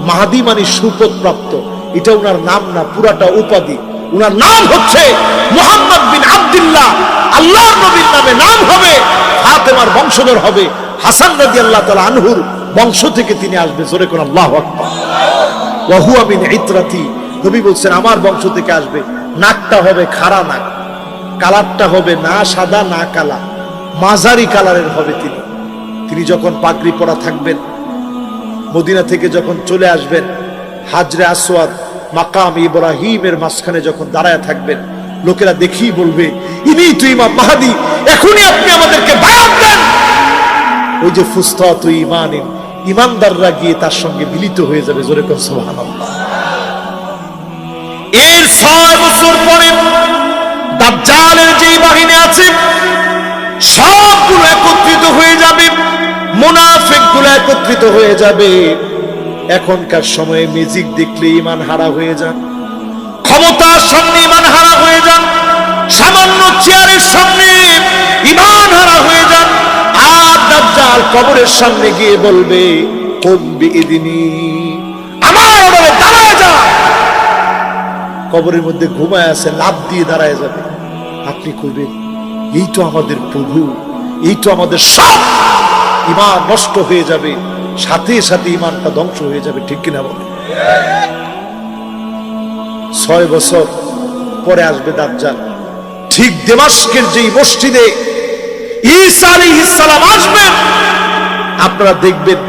মাহদী মানি সুপথ প্রাপ্ত, এটা উনার নাম না, পুরাটা উপাধি। উনার নাম হচ্ছে মুহাম্মদ বিন আব্দুল্লাহ, আল্লাহর নবীর নামে নাম হবে, ফাতেমার বংশধর হবে, হাসান রাদিয়াল্লাহু তাআলা আনহুর বংশ থেকে তিনি আসবে। জোরে কোন আল্লাহু আকবার। ওয়া হুয়া মিন ইতরাতি, নবী বলছেন আমার বংশ থেকে আসবে। নাকটা হবে খাড়া নাক, কালারটা হবে না সাদা না কালা, মাঝারি কালারের হবে তিনি। তিনি যখন পাগড়ি পরা থাকবেন, মদিনা থেকে যখন চলে আসবেন, হাজরে আসওয়াদ মাকাম ইব্রাহিমের মাঝখানে যখন দাঁড়ায় থাকবেন, লোকেরা দেখেই বলবে ইনি তো ইমাম মাহদী, এখনই আপনি আমাদেরকে বায়াত দেন। ওই যে ফুস্তাতু ঈমানিন, ইমানদাররা গিয়ে তার সঙ্গে মিলিত হয়ে যাবে। জোরে কোন সুবহানাল্লাহ। এর 6 বছর পরে দাজ্জালের যে বাহিনী আছে সবগুলো একত্রিত হয়ে যাবে, মুনাফিকগুলো একত্রিত হয়ে যাবে। এখনকার সময়ে ম্যাজিক দেখলে ঈমান হারা হয়ে যান, ক্ষমতার সামনে ঈমান হারা হয়ে যান, সামান্য চেয়ারের সামনে ঈমান হারা হয়ে যান। আর দাজ্জাল কবরের সামনে গিয়ে বলবে কুম বিইদনি, আমার অর্ডারে দাঁড়ায় যা। কবরের মধ্যে ঘুমায় আছে, লাফ দিয়ে দাঁড়ায় যাবে। আপনি কইবেন এই তো আমাদের প্রভু, এই তো আমাদের সব। ঈমান নষ্ট হয়ে যাবে, সাথে সাথে ঈমানটা ধ্বংস হয়ে যাবে। ঠিক কিনা বলে? 6 বছর পরে আসবে দাজ্জাল। ঠিক দমাস্কের যেই মসজিদে ঈসা আলাইহিস সালাম আসবেন, আপনারা দেখবেন,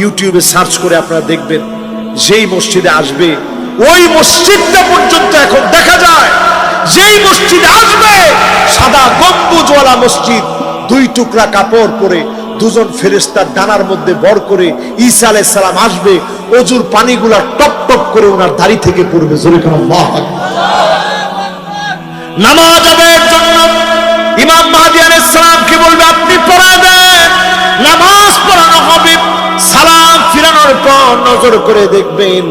ইউটিউবে সার্চ করে আপনারা দেখবেন, যেই মসজিদে আসবে ওই মসজিদটা পর্যন্ত এখন দেখা যায় যেই মসজিদে আসবে, সাদা গম্বুজওয়ালা মসজিদ, 2 টুকরা কাপড় পরে দুজন ফেরেশতার ডানার মধ্যে বর করে ঈসা আলাইহিস সালাম আসবে, ওজুর পানিগুলা টপ টপ করে ওনার দাড়ি থেকে পড়বে। জোরে করে আল্লাহু আকবার। নামাজ আদায়ের জন্য ইমাম মাহদী আলাইহিস সালামকে বলবে আপনি পড়ায় দেন, নামাজ পড়ানো হবে। সালাম ফিরানোর পর নজর করে দেখবেন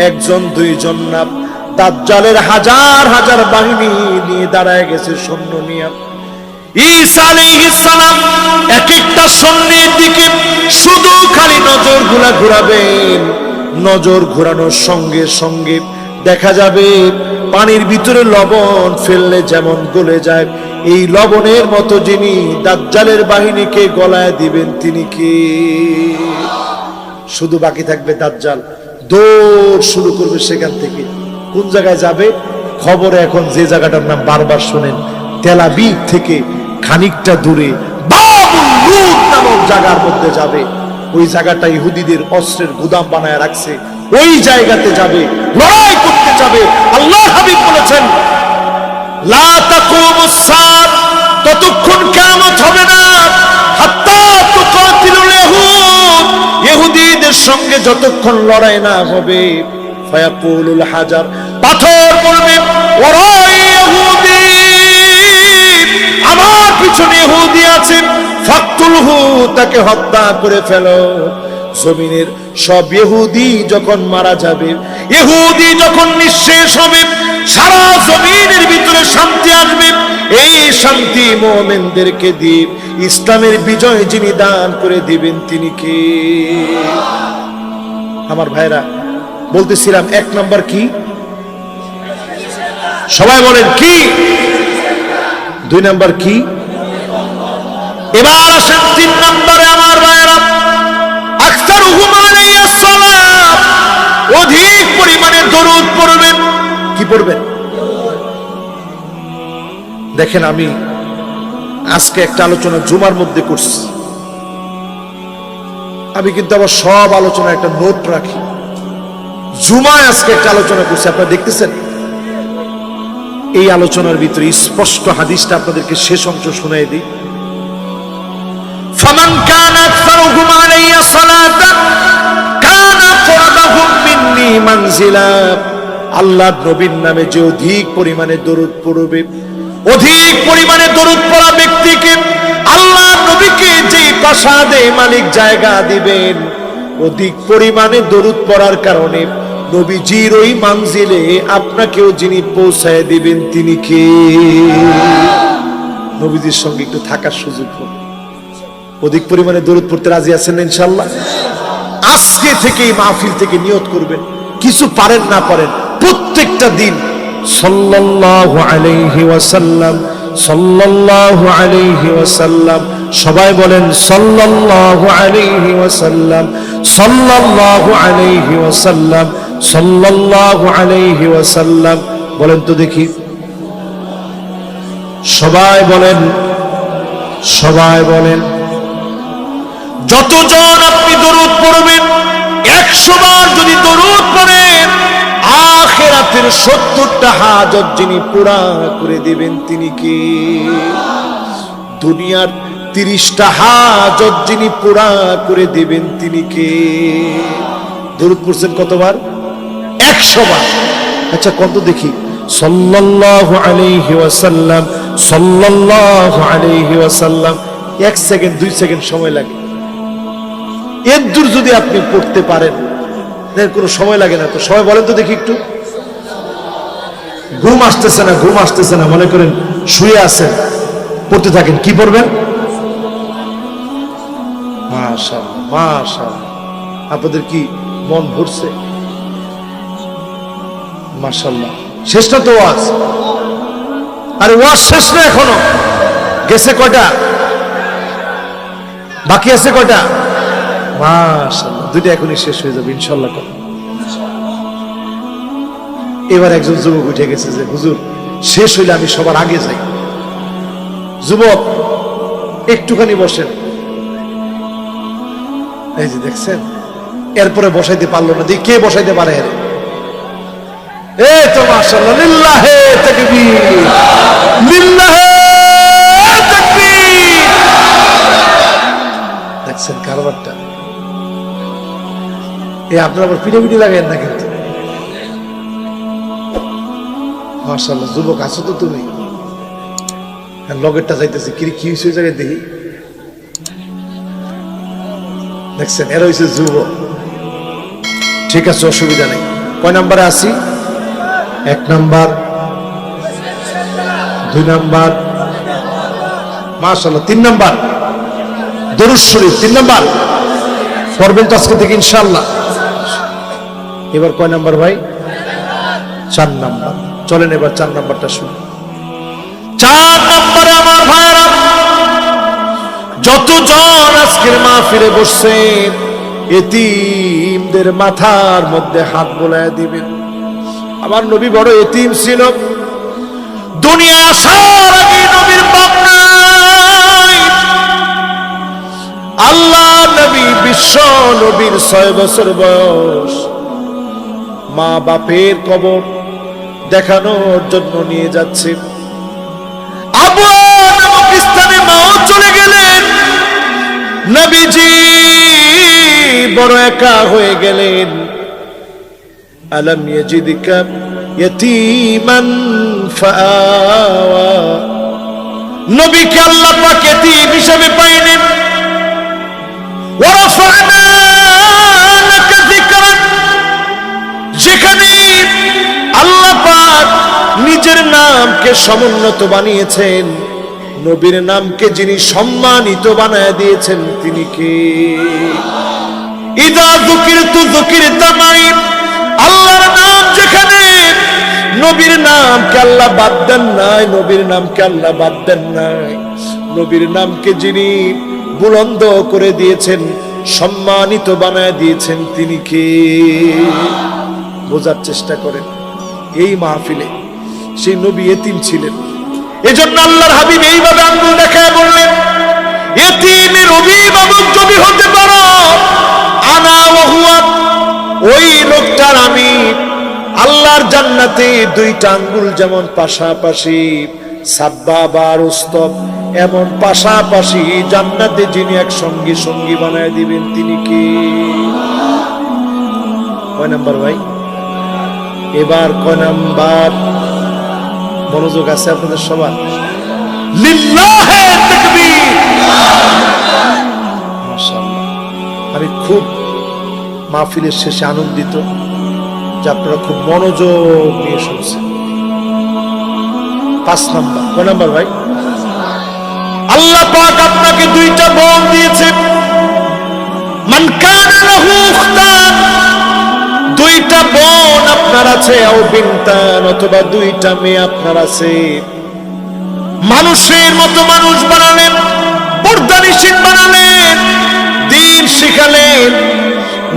একজন দুইজন না, দাজ্জালের হাজার হাজার বাহিনী নিয়ে দাঁড়ায় গেছে সৈন্য নিয়ে। ঈসা আলাইহিস সালাম এক একটা সৈন্যের দিকে শুধু খালি নজর ঘোরাবেন। নজর ঘোরানোর সঙ্গে সঙ্গে দেখা যাবে পানির ভিতরে লবণ ফেললে যেমন গলে যায়, এই লবণের মতো যিনি দাজ্জালের বাহিনীকে গলায় দিবেন তিনি কে? শুধু বাকি থাকবে দাজ্জাল, দৌড় শুরু করবে সেখান থেকে। কোন জায়গায় যাবে? খবরে এখন যে জায়গাটার নাম বারবার শোনেন, তেল আবিব থেকে খানিকটা দূরে বাবুল লুদ নামক জায়গার মধ্যে যাবে। ওই জায়গাটা ইহুদিদের অস্ত্রের গুদাম বানায় রাখছে, ওই জায়গাতে যাবে, লড়াই করতে যাবে। আল্লাহর হাবিব বলেছেন লা তাকুমুস সাআত, ততক্ষণ কিয়ামত হবে না হাত্তা তুকাতিলুল ইহুদ, ইহুদিদের সঙ্গে যতক্ষণ লড়াই না হবে। ফায়াকুলুল হাজার, পাথর বলবে ওরাই ইহুদি, আমার পিছনে ইহুদি আছে, ফাকতুলহু, তাকে হত্যা করে ফেলো। জমিনের সব ইহুদি যখন মারা যাবে, ইহুদি যখন নিঃশেষ হবে, সারা জমিনের ভিতরে শান্তি আসবে। এই শান্তি মুমিনদেরকে দিয়ে ইসলামের বিজয় যিনি দান করে দিবেন তিনি কে? আমার ভাইরা বলতেছিলাম 1 নাম্বার কি? সবাই বলেন কি? 2 নাম্বার কি? এবার আসেন 3 নাম্বারে। আমার ভাইরা আকসারুহুম আলাইহিস সালাম, অধিক পরিমাণে দরুদ পড়বেন। কি পড়বেন? দেখেন আমি আজকে একটা আলোচনা জুমার মধ্যে করছি, আমি কিন্তু আবার সব আলোচনা একটা নোট রাখি। জুমায় আজকে একটা আলোচনা করছি, আপনারা দেখতেছেন। এই আলোচনার ভিতরে স্পষ্ট হাদিসটা আপনাদেরকে শেষ অংশ শোনাই দিই। ফামান কানা আকসারুহুম আলাইয়া সালাতান কানা কুরবাহুম মিন্নি মানজিলা, আল্লাহর নবীর নামে যে অধিক পরিমাণে দরুদ পড়বে, অধিক পরিমাণে দরুদ পড়া ব্যক্তিকে আল্লাহর নবীকে যে প্রাসাদে মালিক জায়গা দিবেন, অধিক পরিমাণে দরুদ পড়ার কারণে নবীজির ওই মানজিলে আপনাকেও যিনি পৌঁছায় দিবেন তিনি কে? নবীজির সঙ্গে একটু থাকার সুযোগ হবে। অধিক পরিমাণে দরুদ পড়তে রাজি আছেন না ইনশাআল্লাহ? আজকে থেকে এই মাহফিল থেকে নিয়ত করবেন, কিছু পারেন না পারেন প্রত্যেকটা দিন সাল্লাল্লাহু আলাইহি ওয়াসাল্লাম, সাল্লাল্লাহু আলাইহি ওয়াসাল্লাম, সবাই বলেন সাল্লাল্লাহু আলাইহি ওয়াসাল্লাম, সাল্লাল্লাহু আলাইহি ওয়াসাল্লাম, সাল্লাল্লাহু আলাইহি ওয়াসাল্লাম। বলেন তো দেখি, সবাই বলেন, সবাই বলেন। যতজন আপনি দরুদ পড়বেন, 100 বার যদি দরুদ পড়েন, আখিরাতের 70টা হাজত যিনি পুরা করে দিবেন তিনি কে? দুনিয়ার 30টা হাজত যিনি পুরা করে দিবেন তিনি কে? দরুদ পড়ছেন কতবার? 100 বার। আচ্ছা কত দেখি? সাল্লাল্লাহু আলাইহি ওয়াসাল্লাম, সাল্লাল্লাহু আলাইহি ওয়াসাল্লাম। 1 সেকেন্ড 2 সেকেন্ড সময় লাগে। এর দূর যদি আপনি পড়তে পারেন, কোনো সময় লাগে না তো। সবাই বলেন তো দেখি একটু। ঘুম আসতেছে না, ঘুম আসতেছে না, মনে করেন শুয়ে আছেন, পড়তে থাকেন। কি পড়বেন? মাশাআল্লাহ, মাশাআল্লাহ। আপনাদের কি মন ভরছে? মাশাআল্লাহ। শেষ না তো ওয়াজ? আরে ওয়াজ শেষ না এখনো। গেছে কয়টা? বাকি আছে কয়টা? মাশাআল্লাহ, 2টা এখনই শেষ হয়ে যাবে ইনশাআল্লাহ। এবার একজন যুবক উঠে গেছে যে হুজুর শেষ হইলে আমি সবার আগে যাই। যুবক একটুখানি বসেন। এই যে দেখছেন, এরপরে বসাইতে পারলো না, দেখি কে বসাইতে পারে? এই তো মাশাআল্লাহ, লিল্লাহে তাকবীর, লিল্লাহে তাকবীর। দেখছেন কারবারটা? এই আপনারা আবার পিটাপিটি লাগাইন না কিন্তু। মাশাআল্লাহ, যুবক আছো তো তুমি? লগেরটা যাইতেছে কি কি হয়েছে জায়গায় দেখি। দেখছেন এরা হয়েছে যুবক। ঠিক আছে, অসুবিধা নেই। কয় নাম্বারে আসি? 1 নাম্বার, 2 নাম্বার, মাশাআল্লাহ 3 নাম্বার দরুদ শরীফ। 3 নাম্বার পড়বেন তো আজকে থেকে ইনশাআল্লাহ। এবার কয় নাম্বার ভাই? 4 নাম্বার। চলেন এবার 4 নাম্বারটা শুনি। 4 নাম্বারে আমার ভাইরা, যতজন আজকের মাহফিলে বসছেন, এতিমদের মাথার মধ্যে হাত বোলায় দিবেন। আমার নবী বড় এতিম ছিল। দুনিয়া আসার আগে নবীর বাপ নাই। আল্লাহ নবী বিশ্ব নবীর 6 বছর বয়স মা বাপের কবর দেখানোর জন্য নিয়ে যাচ্ছে। আবু নামক স্থানে মাও চলে গেলেন। নবীজি বড় একা হয়ে গেলেন। আলম ইয়াজিদকা ইয়াতীমান ফাআওয়া, নবীকে আল্লাহ পাক এতিম হিসেবে পাইলেন। ওয়া রাফা'না লাকা যিকরাক, যেখানে আল্লাহ পাক নিজের নামকে সমুন্নত বানিয়েছেন, নবীর নামকে যিনি সম্মানিত বানায় দিয়েছেন তিনি কে? ইদা যুকিরতু যুকিরতা মাই, আল্লাহর নাম যেখানে, নবীর নামকে আল্লাহ বাদ দেন নাই, নবীর নামকে আল্লাহ বাদ দেন নাই। নবীর নামকে যিনি বুলন্দ করে দিয়েছেন, সম্মানিত বানায় দিয়েছেন তিনি কে? বোঝার চেষ্টা করেন। এই মাহফিলে সেই নবী এতিম ছিলেন। এজন্য আল্লাহর হাবিব এইভাবে আঙ্গুল দেখায় বললেন, এতিমের অভিভাবক যদি হতে পারো, আনা ওয়া হুয়া, ওই লোকটার আমি। আল্লাহর জান্নাতে 2টা আঙ্গুল যেমন পাশাপাশি, সাব্বাবা আর উস্তব এমন পাশাপাশি, জান্নাতে যিনি এক সঙ্গী সঙ্গী বানায় দিবেন তিনি কে? কয় নাম্বার ভাই? এবার কয় নাম্বার? মনোযোগ আছে আপনাদের সবার? লিল্লাহে তাকবীর। মাশাআল্লাহ, আমি খুব মাহফিলের শেষে আনন্দিত যে আপনারা খুব মনোযোগ নিয়ে শুনছেন। 5 নাম্বার। কয় নাম্বার ভাই? আল্লাহ পাক আপনাকে 2টা বোন দিয়েছেন। মান কানা লাহু উখতান, 2টা বোন আপনার আছে, আও বিনতান, অথবা 2টা মেয়ে আপনার আছে। মানুষের মতো মানুষ বানালেন, পর্দানিশীন বানালেন, দিন শিখালেন,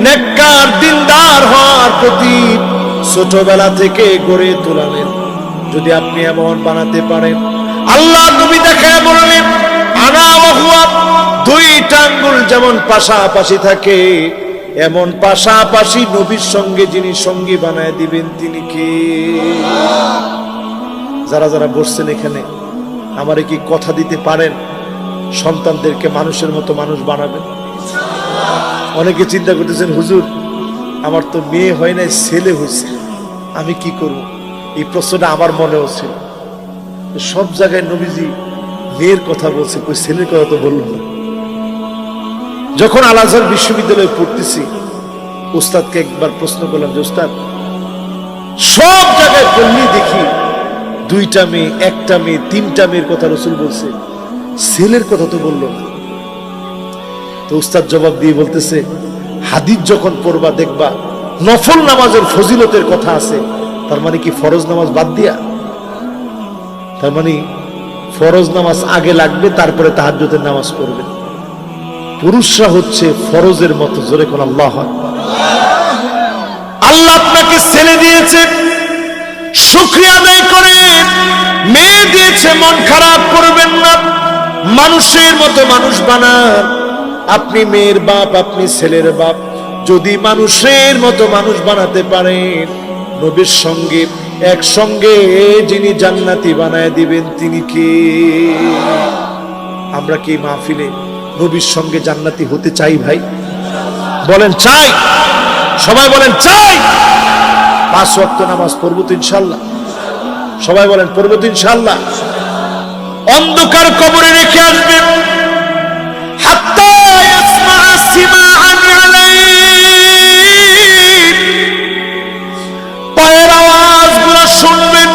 নেককার দিনদার হওয়ার প্রতি ছোটবেলা থেকে গড়ে তোলালেন। যদি আপনি এমন বানাতে পারেন, আল্লাহ নবী দেখায় বললেন, আনা ওয়া হুয়া, 2টা আঙ্গুল যেমন পাশাপাশি থাকে, এমন পাশাপাশি নবীর সঙ্গে যিনি সঙ্গী বানায় দিবেন তিনি কে? যারা যারা বসছেন এখানে, আমারে কি কথা দিতে পারেন সন্তানদেরকে মানুষের মতো মানুষ বানাবেন? অনেকে চিন্তা করতেছেন, হুজুর আমার তো মেয়ে হয় নাই, ছেলে হয়েছে, আমি কি করব? এই প্রশ্নটা আমার মনেও ছিল। সব জায়গায় নবীজি মেয়ের কথা বলছে, কই ছেলের কথা তো বলল না। যখন আল আজহার বিশ্ববিদ্যালয়ে পড়তেছি, উস্তাদকে একবার প্রশ্ন করলাম যে উস্তাদ, সব জায়গায় পড়লেই দেখি 2টা মেয়ে, 1টা মেয়ে, 3টা মেয়ের কথা রাসূল বলছে, ছেলের কথা তো বলল না। তো উস্তাদ জবাব দিয়ে বলতেছে, হাদিস যখন পড়বা দেখবা নফল নামাজের ফজিলতের কথা আছে। তার মানে কি ফরজ নামাজ বাদ দিয়া? তার মানে ফরজ নামাজ আগে লাগবে, তারপরে তাহাজ্জুদের নামাজ পড়বে। পুরুষরা হচ্ছে ফরজের মতো। জোরে কোন আল্লাহু আকবার। আল্লাহ আপনাকে ছেলে দিয়েছে, শুকরিয়া আদায় করেন। মেয়ে দিয়েছে, মন খারাপ করবেন না। মানুষের মতো মানুষ বানান। আপনি মেয়ের বাপ, আপনি ছেলের বাপ, যদি মানুষের মতো মানুষ বানাতে পারেন, নবীর সঙ্গে একসঙ্গে যিনি জান্নাতি বানায় দিবেন তিনি কে? আমরা কি মাহফিলে নবীর সঙ্গে জান্নাতি হতে চাই ভাই? বলেন চাই, সবাই বলেন চাই। 5 ওয়াক্ত নামাজ পড়বো তো ইনশাআল্লাহ? সবাই বলেন পড়বো তো ইনশাআল্লাহ? অন্ধকার কবরে রেখে আসবে হাত্তা ইয়াসমা সিমাআন আলাইহি, পায়ের আওয়াজগুলো শুনবেন।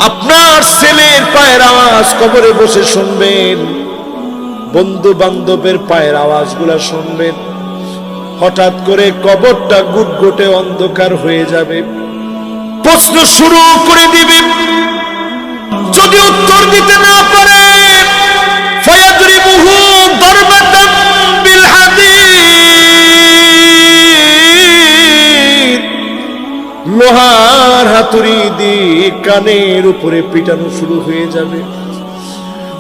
আপনার ছেলের পায়ের আওয়াজ কবরে বসে শুনবেন, বন্ধু বান্ধবের পায়ের আওয়াজগুলো শুনবেন। হঠাৎ করে কবরটা গুটগুটে অন্ধকার হয়ে যাবে, প্রশ্ন শুরু করে দিবে। যদি উত্তর দিতে না পারে ফায়াদরিবুহু দারবাতান বিল হাদীদ, লোহার হাতুড়ি দিয়ে কানের উপরে পিটানো শুরু হয়ে যাবে।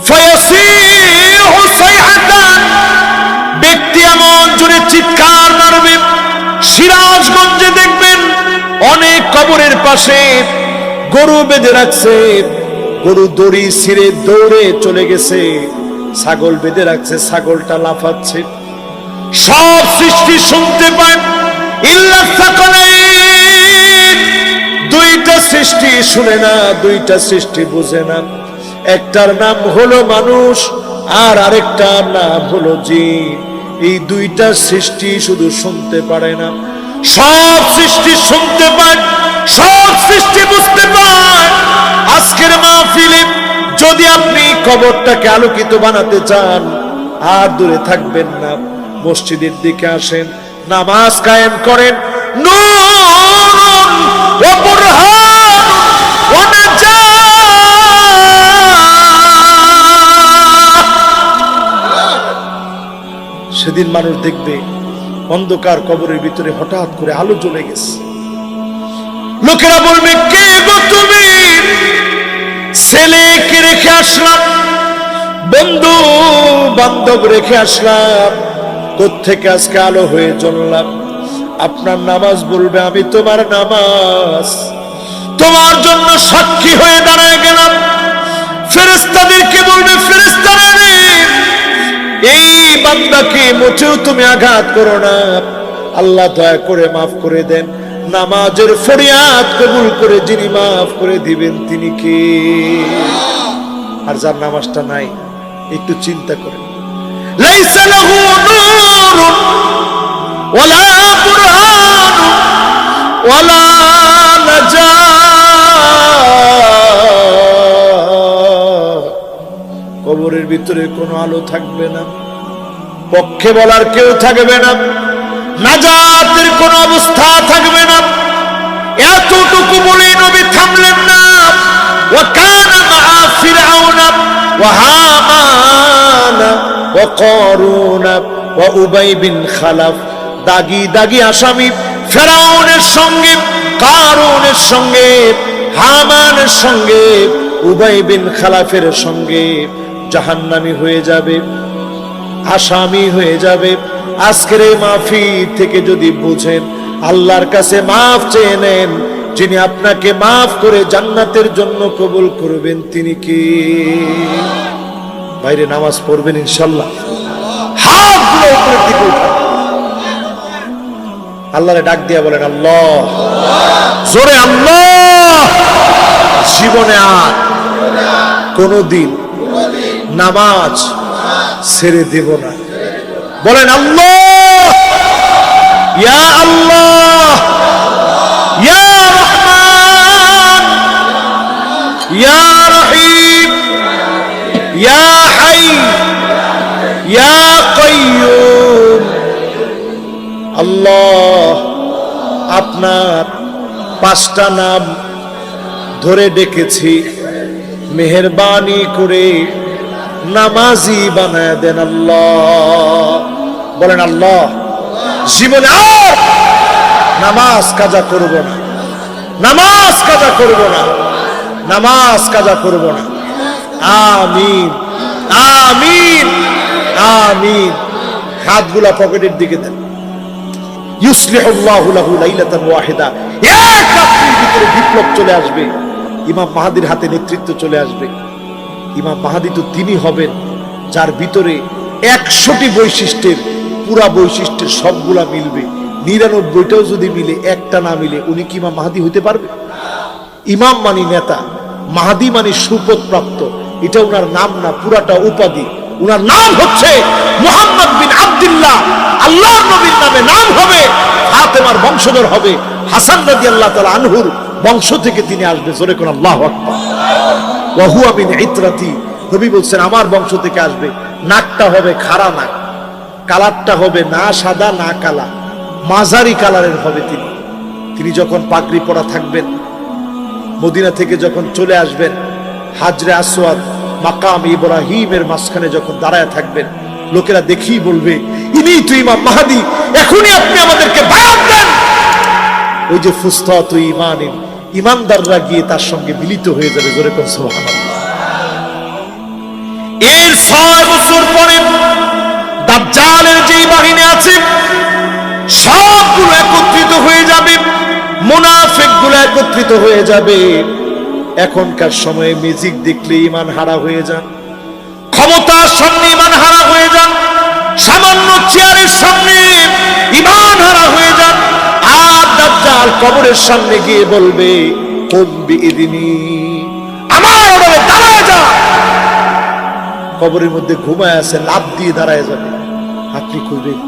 ফায়াসিহু সাইহাতান, ব্যক্তি এমন জোরে চিৎকার মারবে। সিরাজগঞ্জে দেখবেন অনেক কবরের পাশে গরু বেঁধে রাখছে, গরু দড়ি ছিঁড়ে দৌড়ে চলে গেছে। ছাগল বেঁধে রাখছে, ছাগলটা লাফাচ্ছে। সব সৃষ্টি শুনতে পায়, ইল্লা সাকালাইন, দুইটা সৃষ্টি শুনে না, দুইটা সৃষ্টি বুঝে না। একটার নাম হলো মানুষ আর আরেকটার নাম হলো জিন। এই দুইটা সৃষ্টি শুধু শুনতে পারে না, সব সৃষ্টি শুনতে পায়, সব সৃষ্টি বুঝতে পায়। আজকের মাহফিলে যদি আপনি কবরটাকে আলোকিত বানাতে চান, আর দূরে থাকবেন না, মসজিদের দিকে আসেন, নামাজ কায়েম করেন। নূরুন ওয়া বুরহানুন ওয়া নাজাহ। সেদিন মানুষ দেখবে অন্ধকার কবরের ভিতরে হঠাৎ করে আলো জ্বলে গেছে। লোকেরা বলবে, কে গো তুমি? ছেলেকে রেখে আসলাম, বন্ধু বান্ধব রেখে আসলাম, কোত্থেকে আজকে আলো হয়ে জ্বললাম? আপনার নামাজ বলবে, আমি তোমার নামাজ, তোমার জন্য সাক্ষী হয়ে দাঁড়ায় গেলাম। ফেরেশতাদেরকে বলবে, ফেরেশতারা রে, এই বান্দাকে মোটেও তুমি আঘাত করো না, আল্লাহ দয়া করে মাফ করে দেন। নামাজের ফরিয়াদ কবুল করে যিনি মাফ করে দিবেন তিনি কে? আর যার নামাজটা নাই, একটু চিন্তা করেন। লাইসা লাহু নূরুন ওয়ালা বুরহানুন ওয়ালা নাজাহ, কবরের ভিতরে কোনো আলো থাকবে না, পক্ষে বলার কেউ থাকবে না, নাজাতের কোন অবস্থা থাকবে না। এতটুকু বলে নবী থামলেন না। ওয়া কানা মা ফিরআউনা ওয়া হামানা ওয়া কারুনা ওয়া উবাই বিন খালাফ, দাগি দাগি আসামি ফেরাউনের সঙ্গে, কারুনের সঙ্গে, হামানের সঙ্গে, উবাই বিন খালাফের সঙ্গে জাহান্নামী হয়ে যাবে, আসামি হয়ে যাবে। আজকের এই মাহফিল থেকে যদি বুঝেন, আল্লাহর কাছে মাফ চেয়ে নেন, যিনি আপনাকে মাফ করে জান্নাতের জন্য কবুল করবেন তিনি কে? বাইরে নামাজ পড়বেন ইনশাআল্লাহ, হাতগুলো উপরের দিকে উঠান, আল্লাহরে ডাক দিয়া বলেন আল্লাহ, জোরে আল্লাহ। জীবনে আর কোনদিন নামাজ ছেড়ে দেব না। বলেন আল্লাহ, ইয়া আল্লাহ, ইয়া রহমান, ইয়া রহিম, ইয়া হাই, ইয়া কাইয়ুম। আল্লাহ, আপনার 5টা নাম ধরে ডেকেছি, মেহেরবানি করে নামাজি বানায় দেন আল্লাহ। বলেন আল্লাহ, জীবনে আর নামাজ কাজা করব না, নামাজ কাজা করব না, নামাজ কাজা করব না। আমিন, আমিন, আমিন। হাতগুলা পকেটের দিকে দেন। ইউসলিহুল্লাহু লাহু লাইলাতান ওয়াহিদা, এক রাত্রির ভিতরে বিপ্লব চলে আসবে। ইমাম মাহদির হাতে নেতৃত্ব চলে আসবে। ইমাম মাহদি তো তিনি হবেন যার ভিতরে 100টি বৈশিষ্ট্যের পুরা বৈশিষ্ট্যের সবগুলা মিলবে, 99টাও যদি মিলে একটা না মিলে, উনি কি ইমাম মাহদি হইতে পারবে? ইমাম মানি নেতা, মাহদি মানি সুপথ প্রাপ্ত। এটা উনার নাম না, পুরাটা উপাধি। উনার নাম হচ্ছে মুহাম্মদ বিন আব্দুল্লাহ। আল্লাহর নবীর নামে নাম হবে, ফাতেমার বংশধর হবে, হাসান রাদিয়াল্লাহু তাআলা আনহুর বংশ থেকে তিনি আসবে। জোরে কোন আল্লাহু আকবার। ওয়া হুয়া মিন ইতরাতি, নবী বলছেন আমার বংশ থেকে আসবে। নাকটা হবে খাড়া নাক, কালারটা হবে না সাদা না কালা, মাঝারি কালারের হবে তিনি। তিনি যখন পাগড়ি পরা থাকবেন, মদিনা থেকে যখন চলে আসবেন, হাজরে আসওয়াদ মাকাম ইব্রাহিমের মাঝখানে যখন দাঁড়ায় থাকবেন, লোকেরা দেখেই বলবে ইনি তো ইমাম মাহদি, এখনই আপনি আমাদেরকে বায়াত দেন। ওই যে ফুস্তাতু ঈমানিন, ইমানদাররা গিয়ে তার সঙ্গে মিলিত হয়ে যাবে। জোরে কোন সুবহানাল্লাহ। এর 6 বছর পরে দাজ্জালের যে বাহিনী আছে সবগুলো একত্রিত হয়ে যাবে, মুনাফিকগুলো একত্রিত হয়ে যাবে। এখনকার সময়ে মিউজিক দেখলে ঈমান হারা হয়ে যান, ক্ষমতার সামনে ঈমান হারা হয়ে যান, সামান্য চেয়ারের সামনে ঈমান হারা হয়ে যান। আর দাজ্জাল কবরের সামনে গিয়ে বলবে কুম বিইذনি, আমার অর্ডারে দাঁড়ায় যা। কবরের মধ্যে ঘুমায় আছে, লাফ দিয়ে দাঁড়ায় যাবে। আপনি কইবেন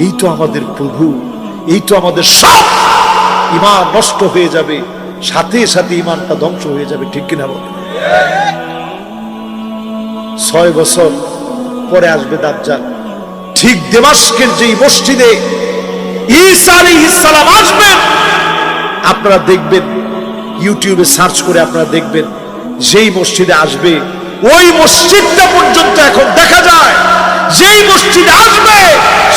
এই তো আমাদের প্রভু, এই তো আমাদের সব। ঈমান নষ্ট হয়ে যাবে, সাথে সাথে ঈমানটা ধ্বংস হয়ে যাবে। ঠিক কিনা বল? 6 বছর পরে আসবে দাজ্জাল। ঠিক দমাস্কের যেই মসজিদে ঈসা আলাইহিস সালাম আসবেন, আপনারা দেখবেন, ইউটিউবে সার্চ করে আপনারা দেখবেন, যেই মসজিদে আসবে ওই মসজিদটা পর্যন্ত এখন দেখা যায়। যেই মসজিদে আসবে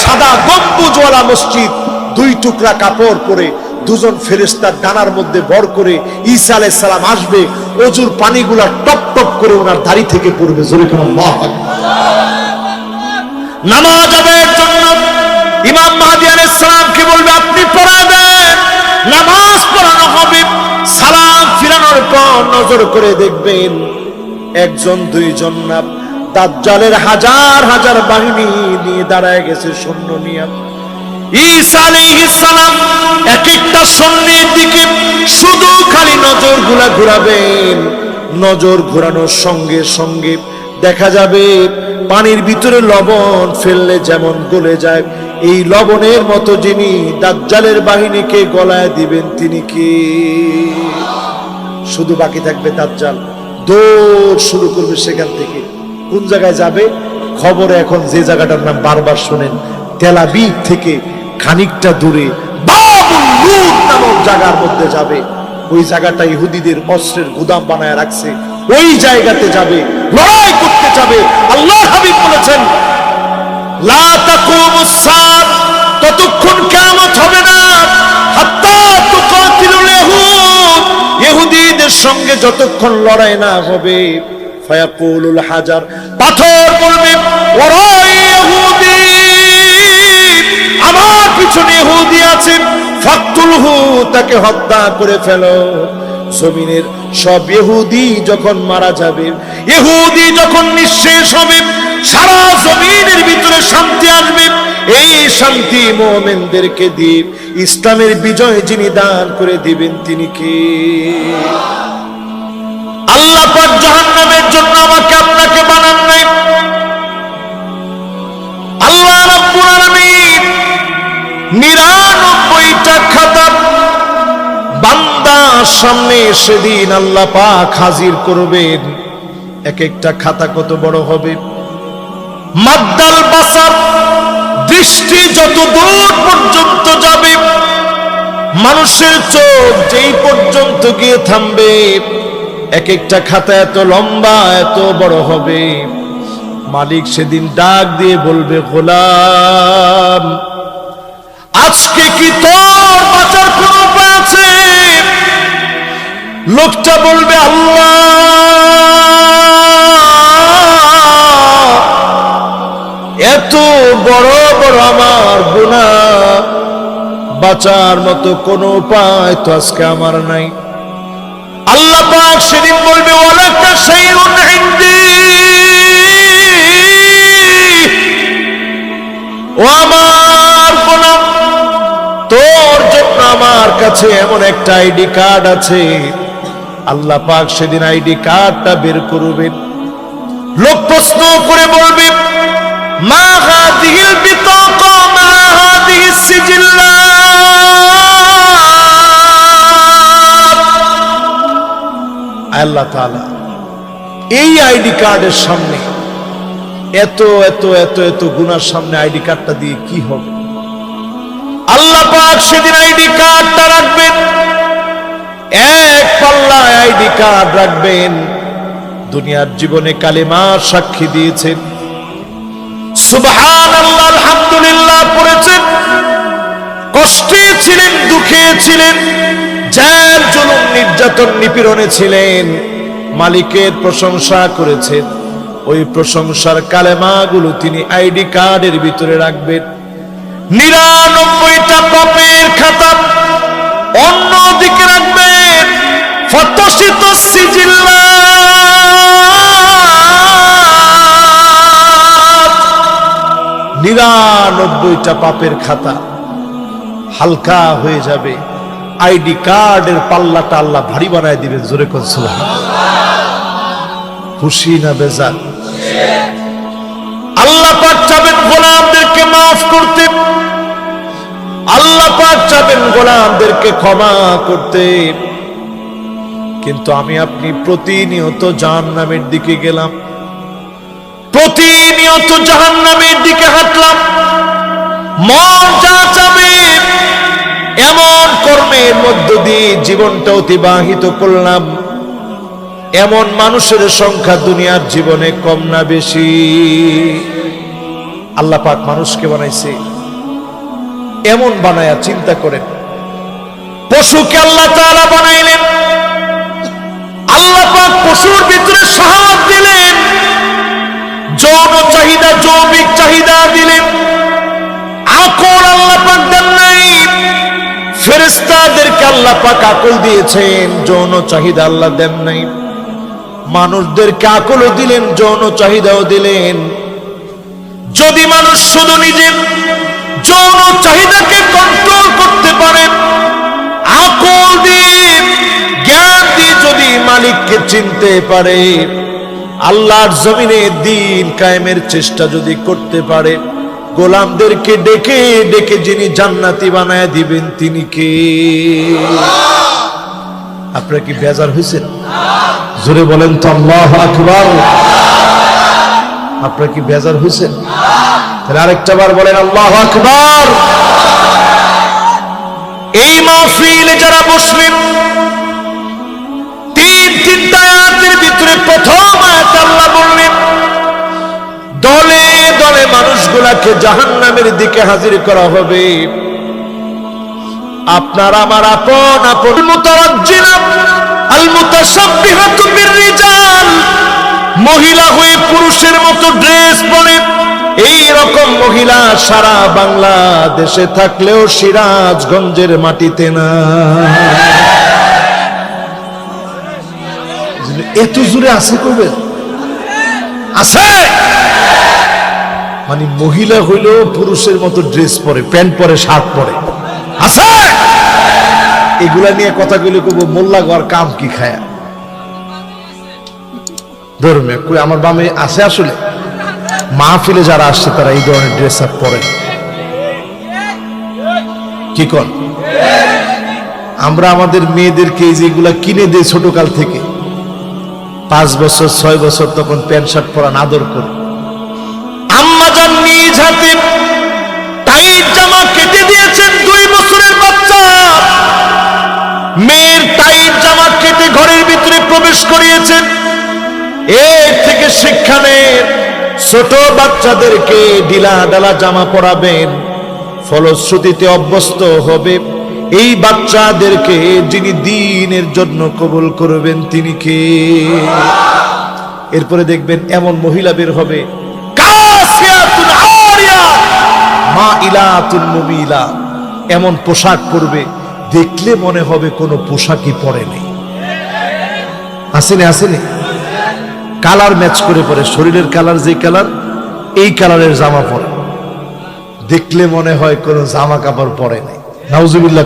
সাদা গম্বুজওয়ালা মসজিদ, 2 টুকরা কাপড় পরে দুজন ফেরেশতার ডানার মধ্যে ভর করে ঈসা আলাইহিস সালাম আসবে। ওজুর পানিগুলা টপ টপ করে ওনার দাড়ি থেকে পড়বে। জোরে কোন আল্লাহু আকবার। নামাজ আদায়ের জন্য ইমাম মাহদি আলাইহিস সালামকে বলবে আপনি পড়ায় দেন, নামাজ পড়ানো হবে। সালাম ফিরানোর পর নজর করে দেখবেন একজন দুইজন না, দাজ্জালের হাজার হাজার বাহিনী নিয়ে দাঁড়ায় গেছে সৈন্য নিয়ে। ঈসা আলাইহিস সালাম এক একটা সৈন্যের দিকে শুধু খালি নজর ঘোরাবেন। নজর ঘোরানোর সঙ্গে সঙ্গে দেখা যাবে পানির ভিতরে লবণ ফেললে যেমন গলে যায়, এই লবণের মতো যিনি দাজ্জালের বাহিনীকে গলায় দিবেন তিনি কে? শুধু বাকি থাকবে দাজ্জাল দৌড় শুরু করবে। সেখান থেকে কোন জায়গায় যাবে? খবরে এখন যে জায়গাটার নাম বারবার শোনেন, তেল আবিব থেকে খানিকটা দূরে বাবুল লুদ নামক জায়গার মধ্যে যাবে। ওই জায়গাটা ইহুদিদের অস্ত্রের গুদাম বানায় রাখছে, ওই জায়গাতে যাবে, লড়াই করতে যাবে। আল্লাহর হাবিব বলেছেন লা তাকুমুস সাআত, ততক্ষণ কিয়ামত হবে না হাত্তা তুকাতিলুল ইহুদ, ইহুদিদের সঙ্গে যতক্ষণ লড়াই না হবে। ফায়াকুলুল হাজার, পাথর বলবে ওরাই ইহুদি, আমার পিছনে ইহুদি আছে, ফাকতুলহু, তাকে হত্যা করে ফেলো। জমিনের সব ইহুদি যখন মারা যাবে, ইহুদি যখন নিঃশেষ হবে, সারা জমিনের ভিতরে শান্তি আসবে। এই শান্তি মুমিনদেরকে দিয়ে ইসলামের বিজয় যিনি দান করে দিবেন তিনি কে? আল্লাহ পাক জাহান্নামের জন্য আমাকে আপনাকে বানান নাই। আল্লাহ রাব্বুল আলামিন 99টা খাতা বান্দার সামনে সেদিন আল্লাহ পাক হাজির করবেন। এক একটা খাতা কত বড় হবে? মাদ্দাল বাসার, দৃষ্টি যত দূর পর্যন্ত যাবে, মানুষের চোখ যেই পর্যন্ত গিয়ে থামবে, এক একটা খাতা এত লম্বা এত বড় হবে। মালিক সেদিন ডাক দিয়ে বলবে গোলাম আজকে কি তোর বাঁচার কোন উপায় আছে? লোকটা বলবে আল্লাহ এত বড় বড় আমার গুনাহ, বাঁচার মতো কোনো উপায় তো আজকে আমার নাই। আল্লাহ পাক সেদিন বলবে ওয়ালাকা শাইউন ইনদি, ও আমার গোলাম, তোর জন্য আমার কাছে এমন একটা আইডি কার্ড আছে। আল্লাহ পাক সেদিন আইডি কার্ডটা বের করবেন। লোক প্রশ্ন করে বলবে মা হাদিহিল বিতাকা মা হাদিহিস সিজিল্লাত। আল্লাহ তাআলা এই আইডি কার্ডের সামনে এত এত এত এত গুনার সামনে আইডি কার্ডটা দিয়ে কি হবে? আল্লাহ পাক সেদিন আইডি কার্ডটা রাখবেন, এক পাল্লায় আইডি কার্ড রাখবেন। দুনিয়ার জীবনে কালেমার সাক্ষী দিয়েছেন, সুবহানাল্লাহ আলহামদুলিল্লাহ পড়েছেন, কষ্টে ছিলেন, দুঃখে ছিলেন, জেল জুলুম নির্যাতন নিপীড়নে ছিলেন, মালিকের প্রশংসা করেছেন। ওই প্রশংসার কালেমাগুলো তিনি আইডি কার্ডের ভিতরে রাখবেন। 99টা পাপের খাতা অন্যদিকে রাখবেন। ফতশিত সিজিল্লাত, 99টা পাপের খাতা হালকা হয়ে যাবে। আইডি কার্ডের পাল্লাটা আল্লাহ ভারী বানায় দিবেন। জোরে কোন সুবহানাল্লাহ। খুশি না বেজার? আল্লাহ পাক চাবেন গোলামদেরকে মাফ করতে, আল্লাহ পাক চাবেন গোলামদেরকে ক্ষমা করতে। কিন্তু আমি আপনি প্রতিনিয়ত জাহান্নামের দিকে গেলাম, প্রতিনিয়ত জাহান্নামের দিকে হাঁটলাম। মন যা চাবে এমন কর্মের মধ্য দিয়ে জীবনটা অতিবাহিত করলাম। এমন মানুষের সংখ্যা দুনিয়ার জীবনে কম না বেশি? আল্লাহ পাক মানুষকে বানাইছে এমন বানায়া, চিন্তা করেন, পশুকে আল্লাহ তাআলা বানাইলেন, আল্লাহ পাক পশুর ভিতরে শাহাওয়াত দিলেন, যৌন চাহিদা, যৌবিক চাহিদা দিলেন। আকল আল্লাহ পাক দেন নাই। ফেরেশতাদেরকে আল্লাহ পাক আকল দিয়েছেন, যৌন চাহিদা আল্লাহ দেন নাই। মানুষদেরকে আকলও দিলেন, যৌন চাহিদাও দিলেন। যদি মানুষ শুধু নিজের যৌন চাহিদাকে কন্ট্রোল করতে পারে, আকল দিয়ে, জ্ঞান দিয়ে যদি মালিককে চিনতে পারে, আল্লাহর জমিনে দ্বীন কায়েমের চেষ্টা যদি করতে পারে, গোলামদেরকে ডেকে ডেকে যিনি জান্নাতি বানায় দিবেন তিনি কে? আপনারা কি বেজার হয়েছেন? জোরে বলেন তো আল্লাহু আকবার। আপনারা কি বেজার হয়েছেন? তাহলে আরেকটা বার বলেন আল্লাহু আকবার। এই মাহফিলে যারা বসলেন, তিনটা আয়াতের ভিতরে প্রথম আয়াত আল্লাহ বললেন দলে দলে মানুষগুলাকে জাহান্নামের দিকে হাজির করা হবে। আপনার আমার আপন আপন মুতারাজ্জিলা আল মুতাশাব্বিহাতু বিররিজাল, মহিলা হয়ে পুরুষের মতো ড্রেস পরে এই রকম মহিলা সারা বাংলাদেশে থাকলেও সিরাজগঞ্জের মাটিতে না। এত জোরে আছে কবে? আছে মানে মহিলা হইলেও পুরুষের মতো ড্রেস পরে, প্যান্ট পরে, শার্ট পরে, আছে। এগুলা নিয়ে কথা কইলে কব মোল্লা ঘর কাম কি খায়া ধর্মে কই আমার বামে আছে। আসলে মাহফিলে যারা আসছে তারা এই ধরনের ড্রেস আপ পরে। কি কর? আমরা আমাদের মেয়েদেরকে যেগুলা কিনে দেই ছোটকাল থেকে, 5 বছর 6 বছর, তখন প্যান্ট শার্ট পরান আদর করে। আম্মা জান নিজ হাতে টাইট জামা কেটে দিয়েছেন 2 বছরের বাচ্চা, মেয়ের টাইট জামা কেটে ঘরের ভিতরে প্রবেশ করিয়েছেন। এর থেকে শিক্ষা নেন, ছোট বাচ্চাদেরকে ঢিলা ঢালা জামা পরাবেন, ফলশ্রুতিতে অভ্যস্ত হবে। এই বাচ্চাদেরকে যিনি দ্বীনের জন্য কবুল করবেন তিনি কে? এরপরে দেখবেন এমন মহিলা বের হবে, কাসিয়াতুন আরিয়া মাইলাতুন মুমিলা, এমন পোশাক পরবে দেখলে মনে হবে কোনো পোশাকই পরে নেই। আসেনি আসেনি? কালার ম্যাচ করে পরে, শরীরের কালার যে কালার, এই কালারের জামা পরে, দেখলে মনে হয় কোনো জামা কাপড় পরে নেই। নাউজুবিল্লাহ।